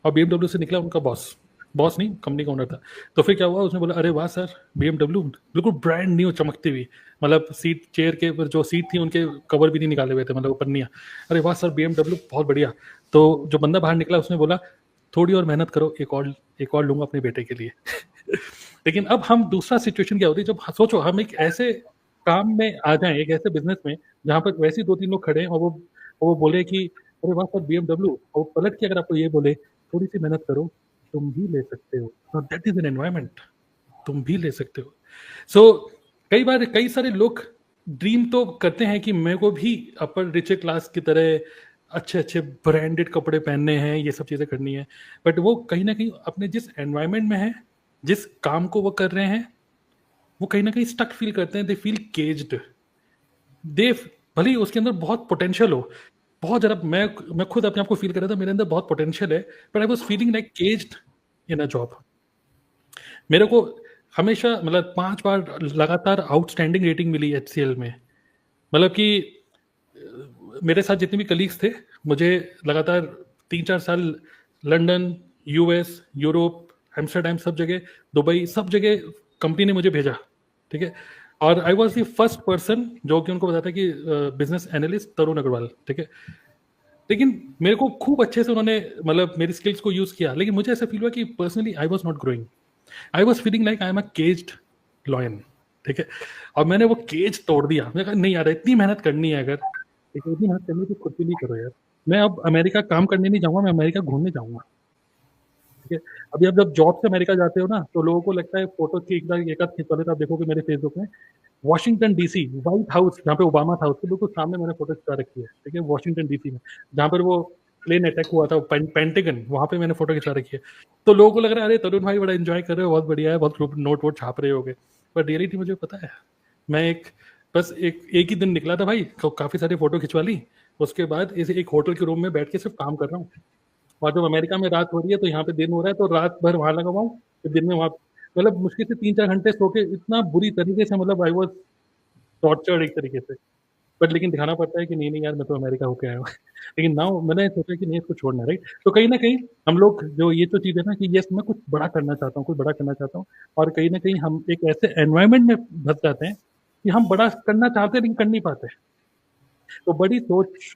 Speaker 1: और BMW से निकला उनका बॉस नहीं, कंपनी का ओनर था. तो फिर क्या हुआ, उसने बोला, अरे वाह सर, BMW बिल्कुल ब्रांड न्यू चमकती हुई, मतलब सीट, चेयर के जो सीट थी उनके कवर भी नहीं निकाले हुए थे, मतलब पन्नियाँ. अरे वाह सर, BMW बहुत बढ़िया. तो जो बंदा बाहर निकला उसने बोला, थोड़ी और मेहनत करो, एक और लूंगा अपने बेटे के लिए. लेकिन अब हम दूसरा सिचुएशन क्या होती है, जब सोचो हम एक ऐसे काम में आ जाएं, एक ऐसे बिजनेस में जहाँ पर वैसे 2-3 लोग खड़े हैं और वो बोले कि अरे वाह सर BMW, और पलट के अगर आपको ये बोले थोड़ी सी मेहनत करो, तुम भी ले सकते हो. दैट इज एन एनवायरमेंट, तुम भी ले सकते हो. सो कई बार कई सारे लोग ड्रीम तो करते हैं कि मेरे को भी अपर रिचर क्लास की तरह अच्छे ब्रांडेड कपड़े पहनने हैं, ये सब चीजें करनी है, बट वो कहीं ना कहीं अपने जिस एनवायरमेंट में है, जिस काम को वो कर रहे हैं, वो कहीं ना कहीं स्टक फील करते हैं. They feel caged. दे भले ही उसके अंदर बहुत पोटेंशियल हो, बहुत ज़्यादा, मैं खुद अपने आप को फील कर रहा था, मेरे अंदर बहुत पोटेंशियल है, but I was feeling like caged in a job. मेरे को हमेशा, मतलब 5 बार लगातार आउटस्टैंडिंग रेटिंग मिली HCL में. मतलब कि मेरे साथ जितने भी कलीग्स थे, मुझे लगातार 3-4 साल लंदन, US, यूरोप, एम्स्टर्डम, सब जगह, दुबई, सब जगह कंपनी ने मुझे भेजा, ठीक है. और I was the first person जो कि उनको बताता कि बिजनेस एनालिस्ट तरुण अग्रवाल, ठीक है. लेकिन मेरे को खूब अच्छे से उन्होंने मतलब मेरी स्किल्स को यूज किया, लेकिन मुझे ऐसा फील हुआ कि personally I was not growing, I was feeling like I am a caged lion, ठीक है। और मैंने वो केज तोड़ दिया, मैंने कहा नहीं यार इतनी मेहनत करनी है अगर, ठीक है, इतनी मेहनत करनी तो खुद के लिए करो यार। मैं अब अमेरिका काम करने नहीं जाऊंगा, मैं अमेरिका घूमने जाऊंगा, ठीक है। अभी आप जब जॉब से अमेरिका जाते हो ना तो लोगों को लगता है फोटो की एक आध खिंचवा लेते, आप देखोगे मेरे फेसबुक में वॉशिंगटन डीसी, व्हाइट हाउस जहाँ पे ओबामा था उसके बिल्कुल सामने मैंने फोटो खिंचा रखी है, ठीक है, वॉशिंगटन डीसी में जहाँ पर वो प्लेन अटैक हुआ था, पेंटागन, वहां पे मैंने फोटो खिंचा रखी है। तो लोगों को लग रहा है अरे तरुण भाई बड़ा एंजॉय कर रहे हो, बहुत बढ़िया है, बहुत नोट वोट छाप रहे होगे, पर रियलिटी मुझे पता है, मैं बस एक ही दिन निकला था भाई, काफी सारी फोटो खिंचवा ली, उसके बाद एक होटल के रूम में बैठ के सिर्फ काम कर रहा हूँ। और जब अमेरिका में रात हो रही है तो यहाँ पे दिन हो रहा है, तो रात भर वहां लगा हुआ हूँ, तो दिन में वहां मतलब मुश्किल से 3-4 घंटे सो के इतना बुरी तरीके से, मतलब आई वॉज टॉर्चर्ड एक तरीके से, बट लेकिन दिखाना पड़ता है कि नहीं यार मैं तो अमेरिका होके आया हूँ। लेकिन नाउ मैंने सोचा कि नहीं इसको छोड़ना, राइट। तो कहीं ना कहीं हम लोग जो ये तो चीज है ना कि यस मैं कुछ बड़ा करना चाहता हूँ, कुछ बड़ा करना चाहता हूँ, और कहीं ना कहीं हम एक ऐसे एनवायरमेंट में फंस जाते हैं कि हम बड़ा करना चाहते हैं लेकिन कर नहीं पाते। तो बड़ी सोच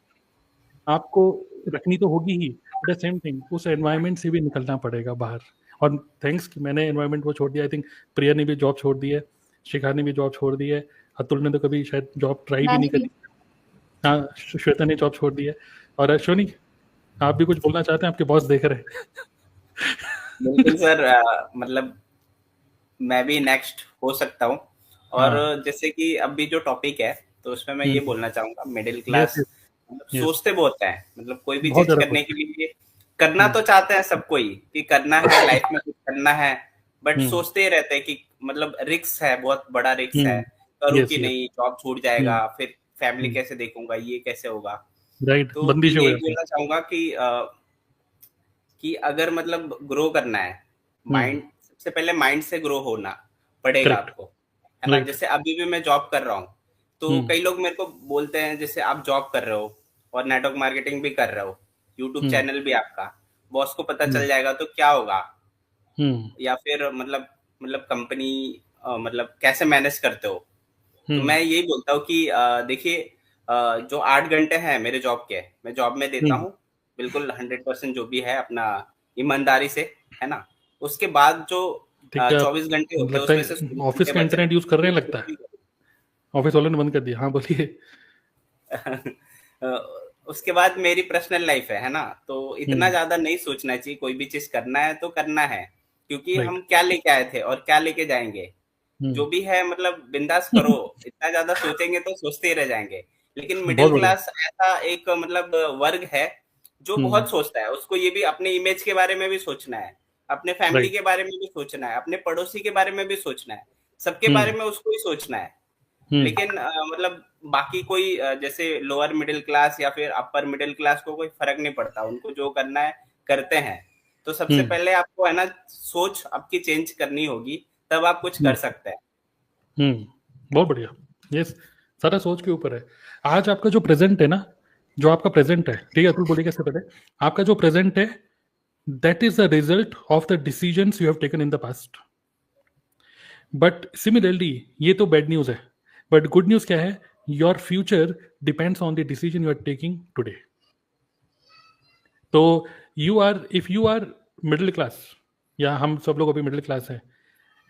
Speaker 1: आपको रखनी तो होगी ही, द सेम थिंग उस एनवायरमेंट से भी निकलना पड़ेगा बाहर। और थैंक्स कि मैंने एनवायरमेंट को छोड़ दिया, आई थिंक प्रिया ने भी जॉब छोड़ दी है, शिखा ने भी जॉब छोड़ दी है, अतुल ने तो कभी शायद जॉब ट्राई भी नहीं करी, हाँ श्वेता ने जॉब छोड़ दी है, और अश्विनी आप भी कुछ बोलना चाहते हैं, आपके बॉस देख रहे हैं।
Speaker 2: बिल्कुल सर, मतलब मैं भी नेक्स्ट हो सकता हूँ। और जैसे कि अभी जो टॉपिक है तो उसमें मैं ये बोलना चाहूंगा, मिडिल क्लास सोचते बहुत है, मतलब कोई भी चीज करने के लिए करना तो चाहते हैं सबको ही कि करना है, लाइफ में कुछ करना है, बट सोचते ही रहते हैं कि मतलब रिस्क है, बहुत बड़ा रिस्क है, करूँ कि नहीं, जॉब छूट जाएगा, फिर फैमिली कैसे देखूंगा, ये कैसे होगा,
Speaker 1: राइट।
Speaker 2: तो यही बोलना चाहूंगा कि अगर मतलब ग्रो करना है, माइंड सबसे पहले माइंड से ग्रो होना पड़ेगा आपको, है ना। जैसे अभी भी मैं जॉब कर रहा हूँ, तो कई लोग मेरे को बोलते हैं जैसे आप जॉब कर रहे हो और नेटवर्क मार्केटिंग भी कर रहे हो, यूट्यूब चैनल भी आपका, बॉस को पता चल जाएगा तो क्या होगा, या फिर मतलब कंपनी मतलब कैसे मैनेज करते हो। तो मैं यही बोलता हूँ कि देखिए जो 8 घंटे हैं मेरे जॉब के, मैं जॉब में देता हूँ बिल्कुल 100% जो भी है अपना ईमानदारी से, है ना। उसके बाद जो 24 घंटे होते हैं उसमें से
Speaker 1: ऑफिस का इंटरनेट यूज कर रहे हैं लगता है, ऑफिस वालों ने बंद कर दिया, हाँ बोलिए।
Speaker 2: उसके बाद मेरी पर्सनल लाइफ है ना, तो इतना ज्यादा नहीं सोचना चाहिए, कोई भी चीज करना है तो करना है, क्योंकि हम क्या लेके आए थे और क्या लेके जाएंगे, जो भी है मतलब बिंदास करो। इतना ज्यादा सोचेंगे तो सोचते ही रह जाएंगे। लेकिन मिडिल क्लास ऐसा एक मतलब वर्ग है जो बहुत सोचता है, उसको ये भी अपने इमेज के बारे में भी सोचना है, अपने फैमिली के बारे में भी सोचना है, अपने पड़ोसी के बारे में भी सोचना है, सबके बारे में उसको ही सोचना है। लेकिन मतलब बाकी कोई जैसे लोअर मिडिल क्लास या फिर अपर मिडिल क्लास को कोई फर्क नहीं पड़ता, उनको जो करना है करते हैं। तो सबसे पहले आपको है ना सोच आपकी चेंज करनी होगी, तब आप कुछ कर सकते हैं।
Speaker 1: बहुत बढ़िया, ये सारा सोच के ऊपर है। आज आपका जो प्रेजेंट है ना, जो आपका प्रेजेंट है, ठीक है, अतुल बोलिए कैसे पहले, आपका जो प्रेजेंट है that is the result of the decisions you have taken in the past. But similarly ये तो बैड न्यूज है, बट गुड न्यूज क्या है, your future depends on the decision you are taking today. तो if you are middle class, या हम सब लोग अभी मिडिल क्लास हैं,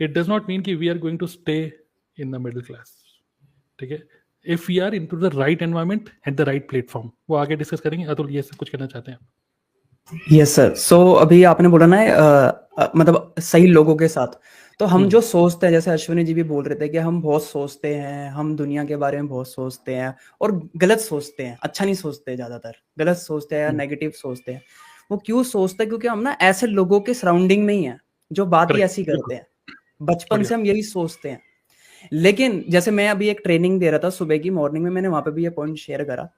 Speaker 1: इट डज नॉट मीन कि we are going to stay in the middle class, ठीक है। If we are into the right environment at the right platform, वो आगे डिस्कस करेंगे। अतुल ये सब कुछ करना चाहते हैं?
Speaker 4: Yes sir. सो अभी आपने बोला ना मतलब सही लोगों के साथ, तो हम जो सोचते हैं, जैसे अश्विनी जी भी बोल रहे थे कि हम बहुत सोचते हैं, हम दुनिया के बारे में बहुत सोचते हैं और गलत सोचते हैं, अच्छा नहीं सोचते, ज्यादातर गलत सोचते हैं या नेगेटिव सोचते हैं। वो क्यों सोचते हैं? क्योंकि हम ना ऐसे लोगों के सराउंडिंग में ही हैं जो बात ही ऐसी करते हैं, बचपन से हम यही सोचते हैं। लेकिन जैसे मैं अभी एक ट्रेनिंग दे रहा था सुबह की मॉर्निंग में, मैंने वहां पे भी ये पॉइंट शेयर करा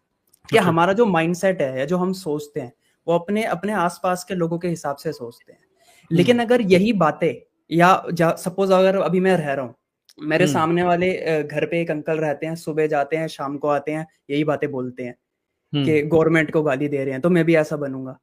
Speaker 4: कि हमारा जो माइंडसेट है या जो हम सोचते हैं वो अपने अपने आसपास के लोगों के हिसाब से सोचते हैं। लेकिन अगर यही बातें, या सपोज अगर अभी मैं रह रहा हूँ, मेरे सामने वाले घर पे एक अंकल रहते हैं, सुबह जाते हैं शाम को आते हैं, यही बातें बोलते हैं कि गवर्नमेंट को गाली दे रहे हैं, तो मैं भी ऐसा बनूंगा।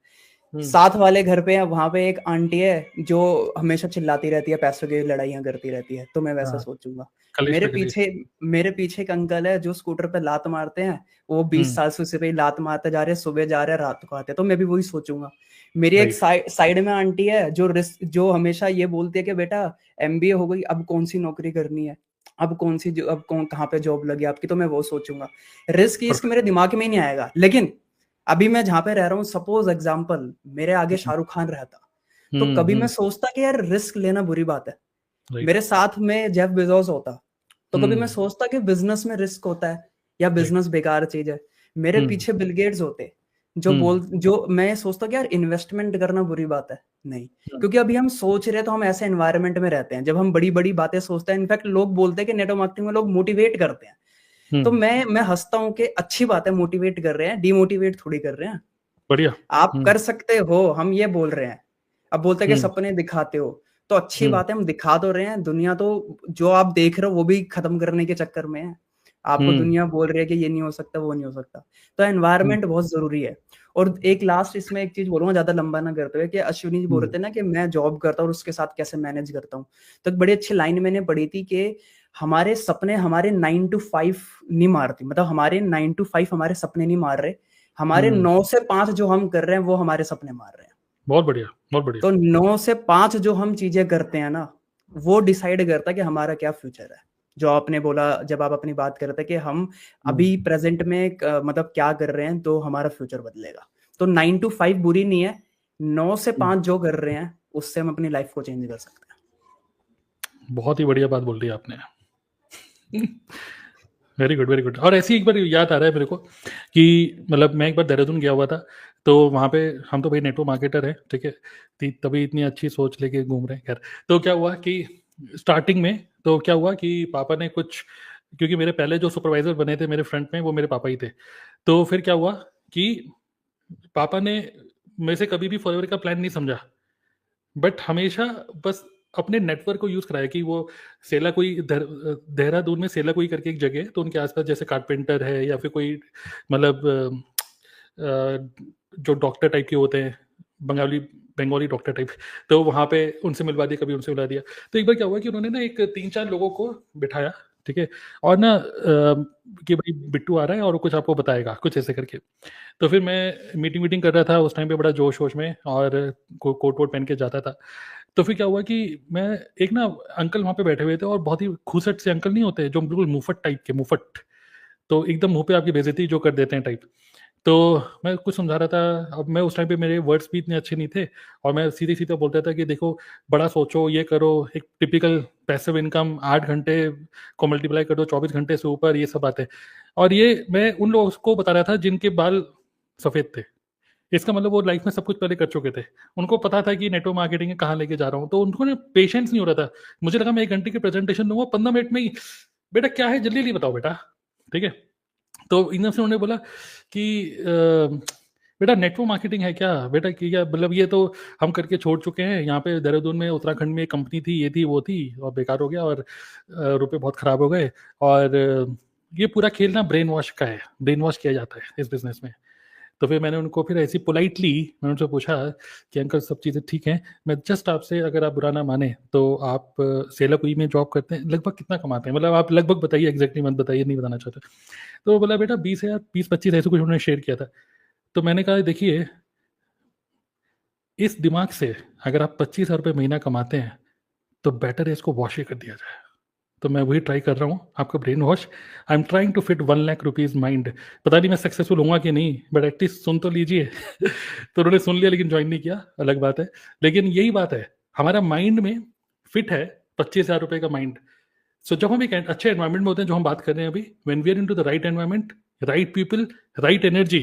Speaker 4: साथ वाले घर पे वहां पे एक आंटी है जो हमेशा चिल्लाती रहती है, पैसों की लड़ाइयां करती रहती है, तो मैं वैसा सोचूंगा। मेरे पीछे एक अंकल है जो स्कूटर पे लात मारते हैं, वो 20 साल से उसे पे लात मारते जा रहे हैं, सुबह जा रहे हैं रात को आते हैं, तो मैं भी वही सोचूंगा। मेरी एक साइड में आंटी है जो हमेशा ये बोलती है कि बेटा MBA हो गई, अब कौन सी नौकरी करनी है, अब कहाँ पे जॉब लगी आपकी, तो मैं वो सोचूंगा। रिस्क मेरे दिमाग में ही नहीं आएगा। लेकिन अभी मैं जहां पे रह रहा हूँ, सपोज एग्जांपल मेरे आगे शाहरुख खान रहता, तो कभी मैं सोचता कि यार रिस्क लेना बुरी बात है। मेरे साथ में जेफ बेजोस होता, तो कभी मैं सोचता कि बिजनेस में रिस्क होता है या बिजनेस बेकार चीज है। मेरे पीछे बिल गेट्स होते जो मैं सोचता कि यार इन्वेस्टमेंट करना बुरी बात है। नहीं, क्योंकि अभी हम सोच रहे हैं तो हम ऐसे एनवायरनमेंट में रहते हैं जब हम बड़ी बड़ी बातें सोचते हैं। इनफैक्ट लोग बोलते हैं कि नेटवर्क मार्केटिंग में लोग मोटिवेट करते हैं, तो मैं हंसता हूँ कि अच्छी बात है, मोटिवेट कर रहे हैं, डिमोटिवेट थोड़ी कर रहे हैं।
Speaker 1: बढ़िया,
Speaker 4: आप कर सकते हो, हम ये बोल रहे हैं। अब बोलते हैं कि सपने दिखाते हो, तो अच्छी बात है, हम दिखा तो रहे हैं। दुनिया तो जो आप देख रहे हो वो भी खत्म करने के चक्कर में है। आपको दुनिया बोल रही है कि ये नहीं हो सकता, वो नहीं हो सकता। तो एनवायरनमेंट बहुत जरूरी है। और एक लास्ट इसमें एक चीज बोलूंगा, ज्यादा लंबा ना करते हुए, कि अश्विनी जी बोल रहे थे ना कि मैं जॉब करता हूँ और उसके साथ कैसे मैनेज करता हूँ। तो एक बड़ी अच्छी लाइन मैंने पढ़ी थी कि हमारे सपने हमारे 9 to 5 नहीं मारती, मतलब हमारे 9 to 5 हमारे सपने नहीं मार रहे, हमारे 9 से 5 जो हम कर रहे हैं वो हमारे सपने मार रहे हैं।
Speaker 1: बहुत बढ़िया, बहुत बढ़िया।
Speaker 4: तो 9 से 5 जो हम चीजें करते हैं ना, वो डिसाइड करता है कि हमारा क्या फ्यूचर है। जो आपने बोला जब आप अपनी बात कर रहे थे कि हम अभी प्रेजेंट में मतलब क्या कर रहे हैं तो हमारा फ्यूचर बदलेगा। तो 9 to 5 बुरी नहीं है, 9 से 5 जो कर रहे हैं उससे हम अपनी लाइफ को चेंज कर सकते हैं।
Speaker 1: बहुत ही बढ़िया बात बोल दी आपने। Very good, very good. और ऐसी एक बार याद आ रहा है मेरे को कि मतलब मैं एक बार देहरादून गया हुआ था, तो वहाँ पे हम तो भाई नेटवर्क मार्केटर है, ठीक है, तभी इतनी अच्छी सोच लेके घूम रहे हैं। खैर, तो क्या हुआ कि स्टार्टिंग में तो क्या हुआ कि पापा ने कुछ, क्योंकि मेरे पहले जो सुपरवाइजर बने थे मेरे फ्रंट में वो मेरे पापा ही थे, तो फिर क्या हुआ कि पापा ने मेरे से कभी भी फॉरएवर का प्लान नहीं समझा, बट हमेशा बस अपने नेटवर्क को यूज कराया कि वो सेला कोई देहरादून में सेला कोई करके एक जगह है, तो उनके आसपास जैसे कारपेंटर है या फिर कोई मतलब जो डॉक्टर टाइप के होते हैं, बंगाली डॉक्टर टाइप, तो वहाँ पे उनसे मिलवा दिया, कभी उनसे मिलवा दिया। तो एक बार क्या हुआ कि उन्होंने ना एक 3-4 लोगों को बिठाया, ठीक है, और ना कि भाई बिट्टू आ रहा है और कुछ आपको बताएगा, कुछ ऐसे करके। तो फिर मैं मीटिंग कर रहा था उस टाइम पे बड़ा जोश वोश में, और कोट वोट पहन के जाता था। तो फिर क्या हुआ कि मैं एक ना अंकल वहाँ पे बैठे हुए थे, और बहुत ही खूसट से अंकल नहीं होते जो बिल्कुल मुफट टाइप के, मुफट तो एकदम मुंह पे आपकी बेइज्जती जो कर देते हैं टाइप। तो मैं कुछ समझा रहा था, अब मैं उस टाइम पे मेरे वर्ड्स भी इतने अच्छे नहीं थे, और मैं सीधे सीधे बोलता था कि देखो बड़ा सोचो, ये करो, एक टिपिकल पैसिव इनकम 8 घंटे को मल्टीप्लाई कर दो 24 घंटे से ऊपर, ये सब बातें। और ये मैं उन लोगों को बता रहा था जिनके बाल सफ़ेद थे, इसका मतलब वो लाइफ में सब कुछ पहले कर चुके थे, उनको पता था कि नेटवर्क मार्केटिंग कहाँ लेके जा रहा हूँ। तो उनको ना पेशेंस नहीं हो रहा था। मुझे लगा मैं 1 घंटे की प्रेजेंटेशन दूंगा, 15 मिनट में ही बेटा क्या है जल्दी जल्दी बताओ बेटा, ठीक है। तो एकदम से उन्होंने बोला कि बेटा नेटवर्क मार्केटिंग है क्या बेटा, कि क्या मतलब ये तो हम करके छोड़ चुके हैं, यहाँ पे देहरादून में उत्तराखंड में एक कंपनी थी, ये थी वो थी, और बेकार हो गया, और रुपए बहुत ख़राब हो गए, और ये पूरा खेल ना ब्रेन वॉश का है, ब्रेन वॉश किया जाता है इस बिज़नेस में। तो फिर मैंने उनको फिर ऐसी पोलाइटली मैंने उनसे पूछा कि अंकल सब चीज़ें ठीक हैं, मैं जस्ट आपसे, अगर आप बुरा ना माने तो आप सेला कोई में जॉब करते हैं, लगभग कितना कमाते हैं, मतलब आप लगभग बताइए, एग्जैक्टली मत बताइए, नहीं बताना चाहते। तो वो बोला बेटा 20,000 20-25 ऐसे कुछ उन्होंने शेयर किया था। तो मैंने कहा देखिए, इस दिमाग से अगर आप 25,000 रुपये महीना कमाते हैं तो बेटर है इसको वॉश ही कर दिया जाए। तो मैं वही ट्राई कर रहा हूँ, आपका brainwash. I am trying to fit 1 lakh rupees mind. पता नहीं मैं सक्सेसफुल होऊंगा कि नहीं, बट एटलीस्ट सुन तो लीजिए। तो उन्होंने सुन लिया लेकिन ज्वाइन नहीं किया, अलग बात है। लेकिन यही बात है, हमारा माइंड में फिट है 25,000 रुपये का माइंड। सो जब हम एक अच्छे एनवायरमेंट में होते हैं, जो हम बात कर रहे हैं अभी, when we are into the right environment, right people, right energy,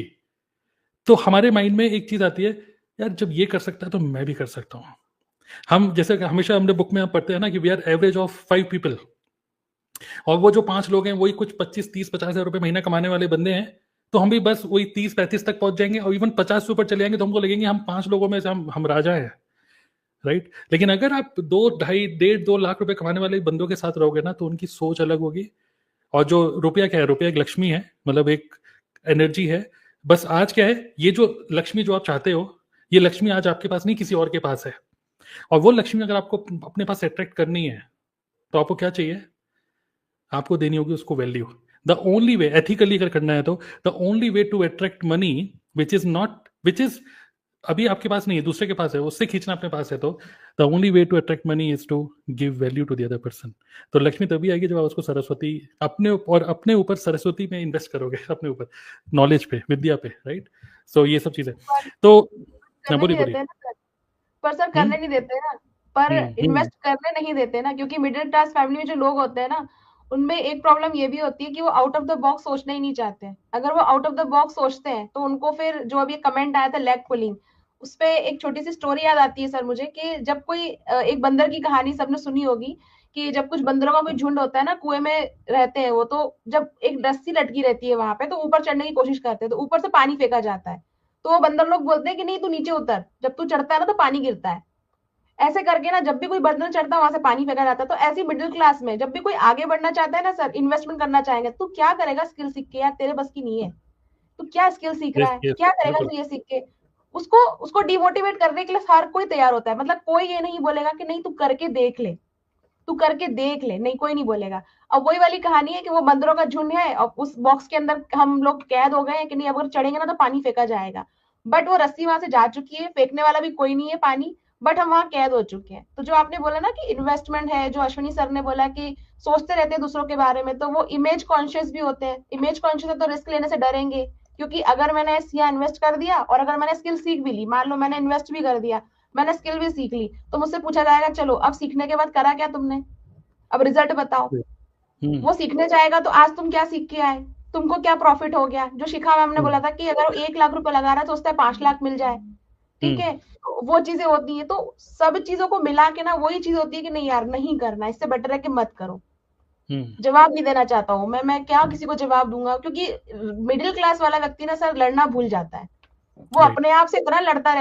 Speaker 1: तो हमारे माइंड में एक चीज़ आती है, यार जब ये कर सकता है तो मैं भी कर सकता हूँ। हम जैसे हमेशा हमने बुक में हम पढ़ते हैं ना कि we are average of 5 people, और वो जो 5 लोग हैं वही कुछ 25, 30, 50,000 रुपये महीना कमाने वाले बंदे हैं, तो हम भी बस वही 30-35 तक पहुंच जाएंगे, और इवन 50 से ऊपर चले जाएंगे तो हमको लगेंगे हम 5 लोगों में से हम राजा हैं, राइट। लेकिन अगर आप 2-2.5-2 लाख रुपए कमाने वाले बंदों के साथ रहोगे ना, तो उनकी सोच अलग होगी। और जो रुपया क्या है, रुपया एक लक्ष्मी है, मतलब एक एनर्जी है। बस आज क्या है, ये जो लक्ष्मी जो आप चाहते हो, ये लक्ष्मी आज आपके पास नहीं, किसी और के पास है, और वो लक्ष्मी अगर आपको अपने पास अट्रैक्ट करनी है तो आपको क्या चाहिए, आपको देनी होगी उसको value. The only way, ethically अगर करना है तो the only way to attract money which is अभी आपके पास नहीं है, दूसरे के पास है, उससे खींचना अपने पास है, तो the only way to attract money is to give value to the other person. तो लक्ष्मी तभी आएगी जब आप उसको सरस्वती अपने ऊपर सरस्वती में इन्वेस्ट करोगे, अपने ऊपर नॉलेज पे, विद्या पे, राइट। सो ये सब चीजें तो बोलिए
Speaker 5: पर सर करने नहीं देते ना, पर इन्वेस्ट करने नहीं देते ना, क्योंकि मिडिल क्लास फैमिली में जो लोग होते हैं ना, उनमें एक प्रॉब्लम ये भी होती है कि वो आउट ऑफ द बॉक्स सोचना ही नहीं चाहते। अगर वो आउट ऑफ द बॉक्स सोचते हैं तो उनको फिर जो अभी कमेंट आया था लेग पुलिंग, उस पे एक छोटी सी स्टोरी याद आती है सर मुझे, कि जब कोई एक बंदर की कहानी सबने सुनी होगी कि जब कुछ बंदरों का कोई झुंड होता है ना, कुएं में रहते हैं वो, तो जब एक रस्सी लटकी रहती है वहां पे, तो ऊपर चढ़ने की कोशिश करते हैं, तो ऊपर से पानी फेंका जाता है, तो वो बंदर लोग बोलते हैं कि नहीं तू नीचे उतर, जब तू चढ़ता है ना तो पानी गिरता है। ऐसे करके ना जब भी कोई बंदर चढ़ता है वहां से पानी फेंका जाता है। तो ऐसी मिडिल क्लास में जब भी कोई आगे बढ़ना चाहता है ना सर, इन्वेस्टमेंट करना चाहेंगे, तू क्या करेगा स्किल सीख के, यार तेरे बस की नहीं है, तू क्या स्किल सीख रहा है, क्या करेगा तू ये सीख के, उसको डिमोटिवेट करने के लिए हर कोई तैयार होता है। मतलब कोई ये नहीं बोलेगा कि नहीं तू करके देख ले, तू करके देख ले, नहीं कोई नहीं बोलेगा। अब वही वाली कहानी है कि वो बंदरों का झुंड है और उस बॉक्स के अंदर हम लोग कैद हो गए हैं कि नहीं, अगर चढ़ेंगे ना तो पानी फेंका जाएगा, बट वो रस्सी वहां से जा चुकी है, फेंकने वाला भी कोई नहीं है पानी, बट हम वहां कैद हो चुके हैं। तो जो आपने बोला ना कि इन्वेस्टमेंट है, जो अश्विनी सर ने बोला कि सोचते रहते हैं दूसरों के बारे में, तो वो इमेज कॉन्शियस भी होते हैं। इमेज कॉन्शियस है तो रिस्क लेने से डरेंगे, क्योंकि अगर मैंने यहाँ इन्वेस्ट कर दिया और अगर मैंने स्किल सीख भी ली, मान लो मैंने इन्वेस्ट भी कर दिया, मैंने स्किल भी सीख ली, तो मुझसे पूछा जाएगा चलो अब सीखने के बाद करा क्या तुमने, अब रिजल्ट बताओ। वो सीखने जाएगा तो आज तुम क्या सीख के आए, तुमको क्या प्रॉफिट हो गया। जो शिखा मैम ने बोला था कि अगर वो 1 लाख रुपए लगा रहा है तो उससे 5 लाख मिल जाए, ठीक है, वो चीजें होती है। तो सब चीजों को मिला के ना वही चीज होती है कि नहीं यार नहीं करना, इससे बेटर है कि मत करो। जवाब नहीं देना चाहता हूँ मैं क्या किसी को जवाब दूंगा, क्योंकि मिडिल क्लास वाला व्यक्ति ना सर लड़ना भूल जाता है। वो अपने आप से इतना लड़ता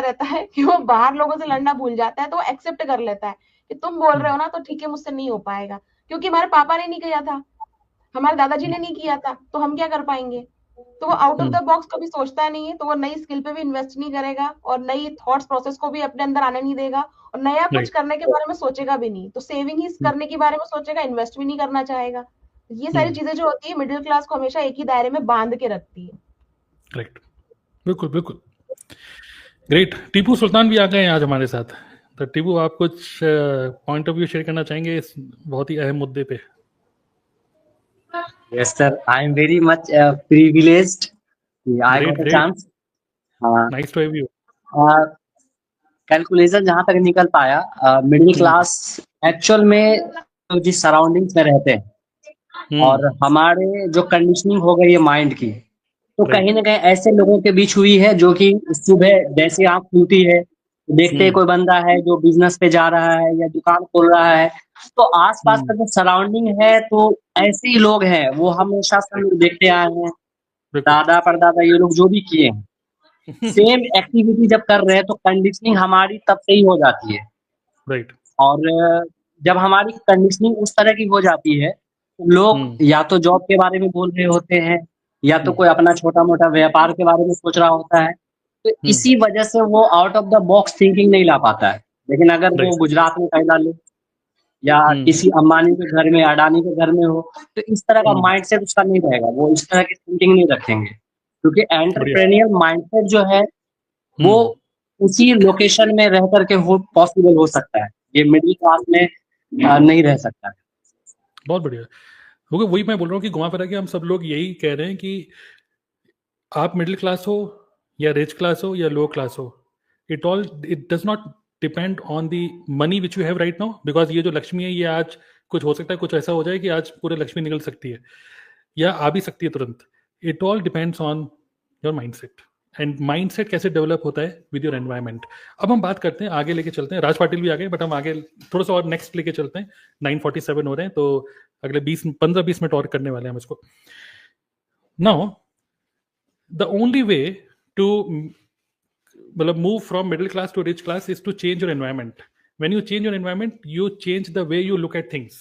Speaker 5: रहता है कि वो बाहर लोगों से लड़ना भूल जाता है। तो वो एक्सेप्ट कर लेता है कि तुम बोल रहे हो ना तो ठीक है, मुझसे नहीं हो पाएगा, क्योंकि हमारे पापा ने नहीं किया था, हमारे दादाजी ने नहीं किया था, तो हम क्या कर पाएंगे। तो वो आउट ऑफ द बॉक्स कभी सोचता नहीं है, तो वो नई स्किल पे भी इन्वेस्ट नहीं करेगा और नई थॉट्स प्रोसेस को भी अपने अंदर आने नहीं देगा और नया कुछ करने के बारे में सोचेगा भी नहीं। तो सेविंग ही करने के बारे में सोचेगा, इन्वेस्ट भी नहीं करना चाहेगा। ये सारी चीजें जो होती है मिडिल क्लास को हमेशा एक ही दायरे में बांध के रखती है।
Speaker 1: करेक्ट, बिल्कुल बिल्कुल ग्रेट। टीपू सुल्तान भी आ गए हैं आज हमारे साथ। तो टीपू आप कुछ पॉइंट ऑफ व्यू शेयर करना चाहेंगे इस बहुत ही अहम मुद्दे पे?
Speaker 10: Yes, sir. I am very much privileged. I got a chance.
Speaker 1: Nice to have you.
Speaker 10: Calculation जहाँ तक निकल पाया, मिडिल क्लास एक्चुअल में जिस सराउंडिंग्स में रहते हैं और हमारे जो कंडीशनिंग हो गई है माइंड की, तो कहीं ना कहीं ऐसे लोगों के बीच हुई है जो कि सुबह जैसे आँख खुलती है देखते हैं कोई बंदा है जो बिजनेस पे जा रहा है या दुकान खोल रहा है, तो आसपास का जो सराउंडिंग है तो ऐसे ही लोग हैं, वो हमेशा से हम लोग देखते आए हैं, दादा परदादा ये लोग जो भी किए हैं सेम एक्टिविटी जब कर रहे हैं तो कंडीशनिंग हमारी तब से ही हो जाती है।
Speaker 1: राइट।
Speaker 10: और जब हमारी कंडीशनिंग उस तरह की हो जाती है तो लोग या तो जॉब के बारे में बोल रहे होते हैं या तो कोई अपना छोटा मोटा व्यापार के बारे में सोच रहा होता है, तो इसी वजह से वो out of the box thinking नहीं ला पाता है। लेकिन अगर वो गुजरात में कहीं डाले या किसी अंबानी के घर में, अडानी के घर में हो, तो इस तरह का माइंडसेट उसका नहीं रहेगा, वो इस तरह की थिंकिंग नहीं रखेंगे, क्योंकि एंटरप्रेन्योर माइंडसेट जो है वो उसी लोकेशन में रह करके हो पॉसिबल हो सकता है, ये मिडिल क्लास में नहीं रह सकता है।
Speaker 1: बहुत बढ़िया। क्योंकि वही मैं बोल रहा हूँ कि घुमा फिरा के हम सब लोग यही कह रहे हैं कि आप मिडिल क्लास हो या रिच क्लास हो या लो क्लास हो, it does not depend on the money which you have right now, because ये जो लक्ष्मी है ये आज कुछ हो सकता है, कुछ ऐसा हो जाए कि आज पूरे लक्ष्मी निकल सकती है या आ भी सकती है तुरंत। It all depends on your mindset, and mindset कैसे डेवलप होता है विद योर एनवायरनमेंट। अब हम बात करते हैं, आगे लेके चलते हैं। राज पाटिल भी आ गए, बट हम आगे थोड़ा सा और नेक्स्ट लेके चलते हैं। 9:47 हो रहे हैं, तो अगले 15-20 मिनट और करने वाले हैं मुझको। Now the only way to move from middle class to rich class is to change your environment. When you change your environment, you change the way you look at things.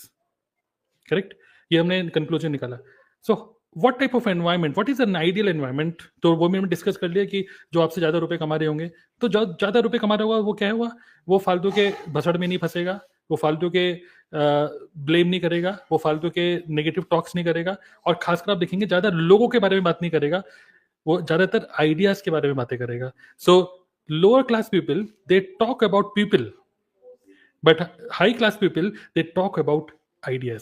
Speaker 1: Correct? ये हमने conclusion निकाला. So what type of environment, what is an ideal environment, तो वो मैंने डिस्कस कर लिया कि जो आपसे ज्यादा रुपए कमा रहे होंगे, तो जो ज्यादा रुपए कमा रहा होगा वो क्या हुआ, वो फालतू के भसड़ में नहीं फंसेगा, वो फालतू के ब्लेम नहीं करेगा, वो फालतू के नेगेटिव टॉक्स नहीं करेगा, और खासकर आप देखेंगे ज्यादा लोगों के बारे में बात नहीं करेगा, वो ज्यादातर आइडियाज के बारे में बातें करेगा. So lower class people they talk about people, but high class people they talk about ideas.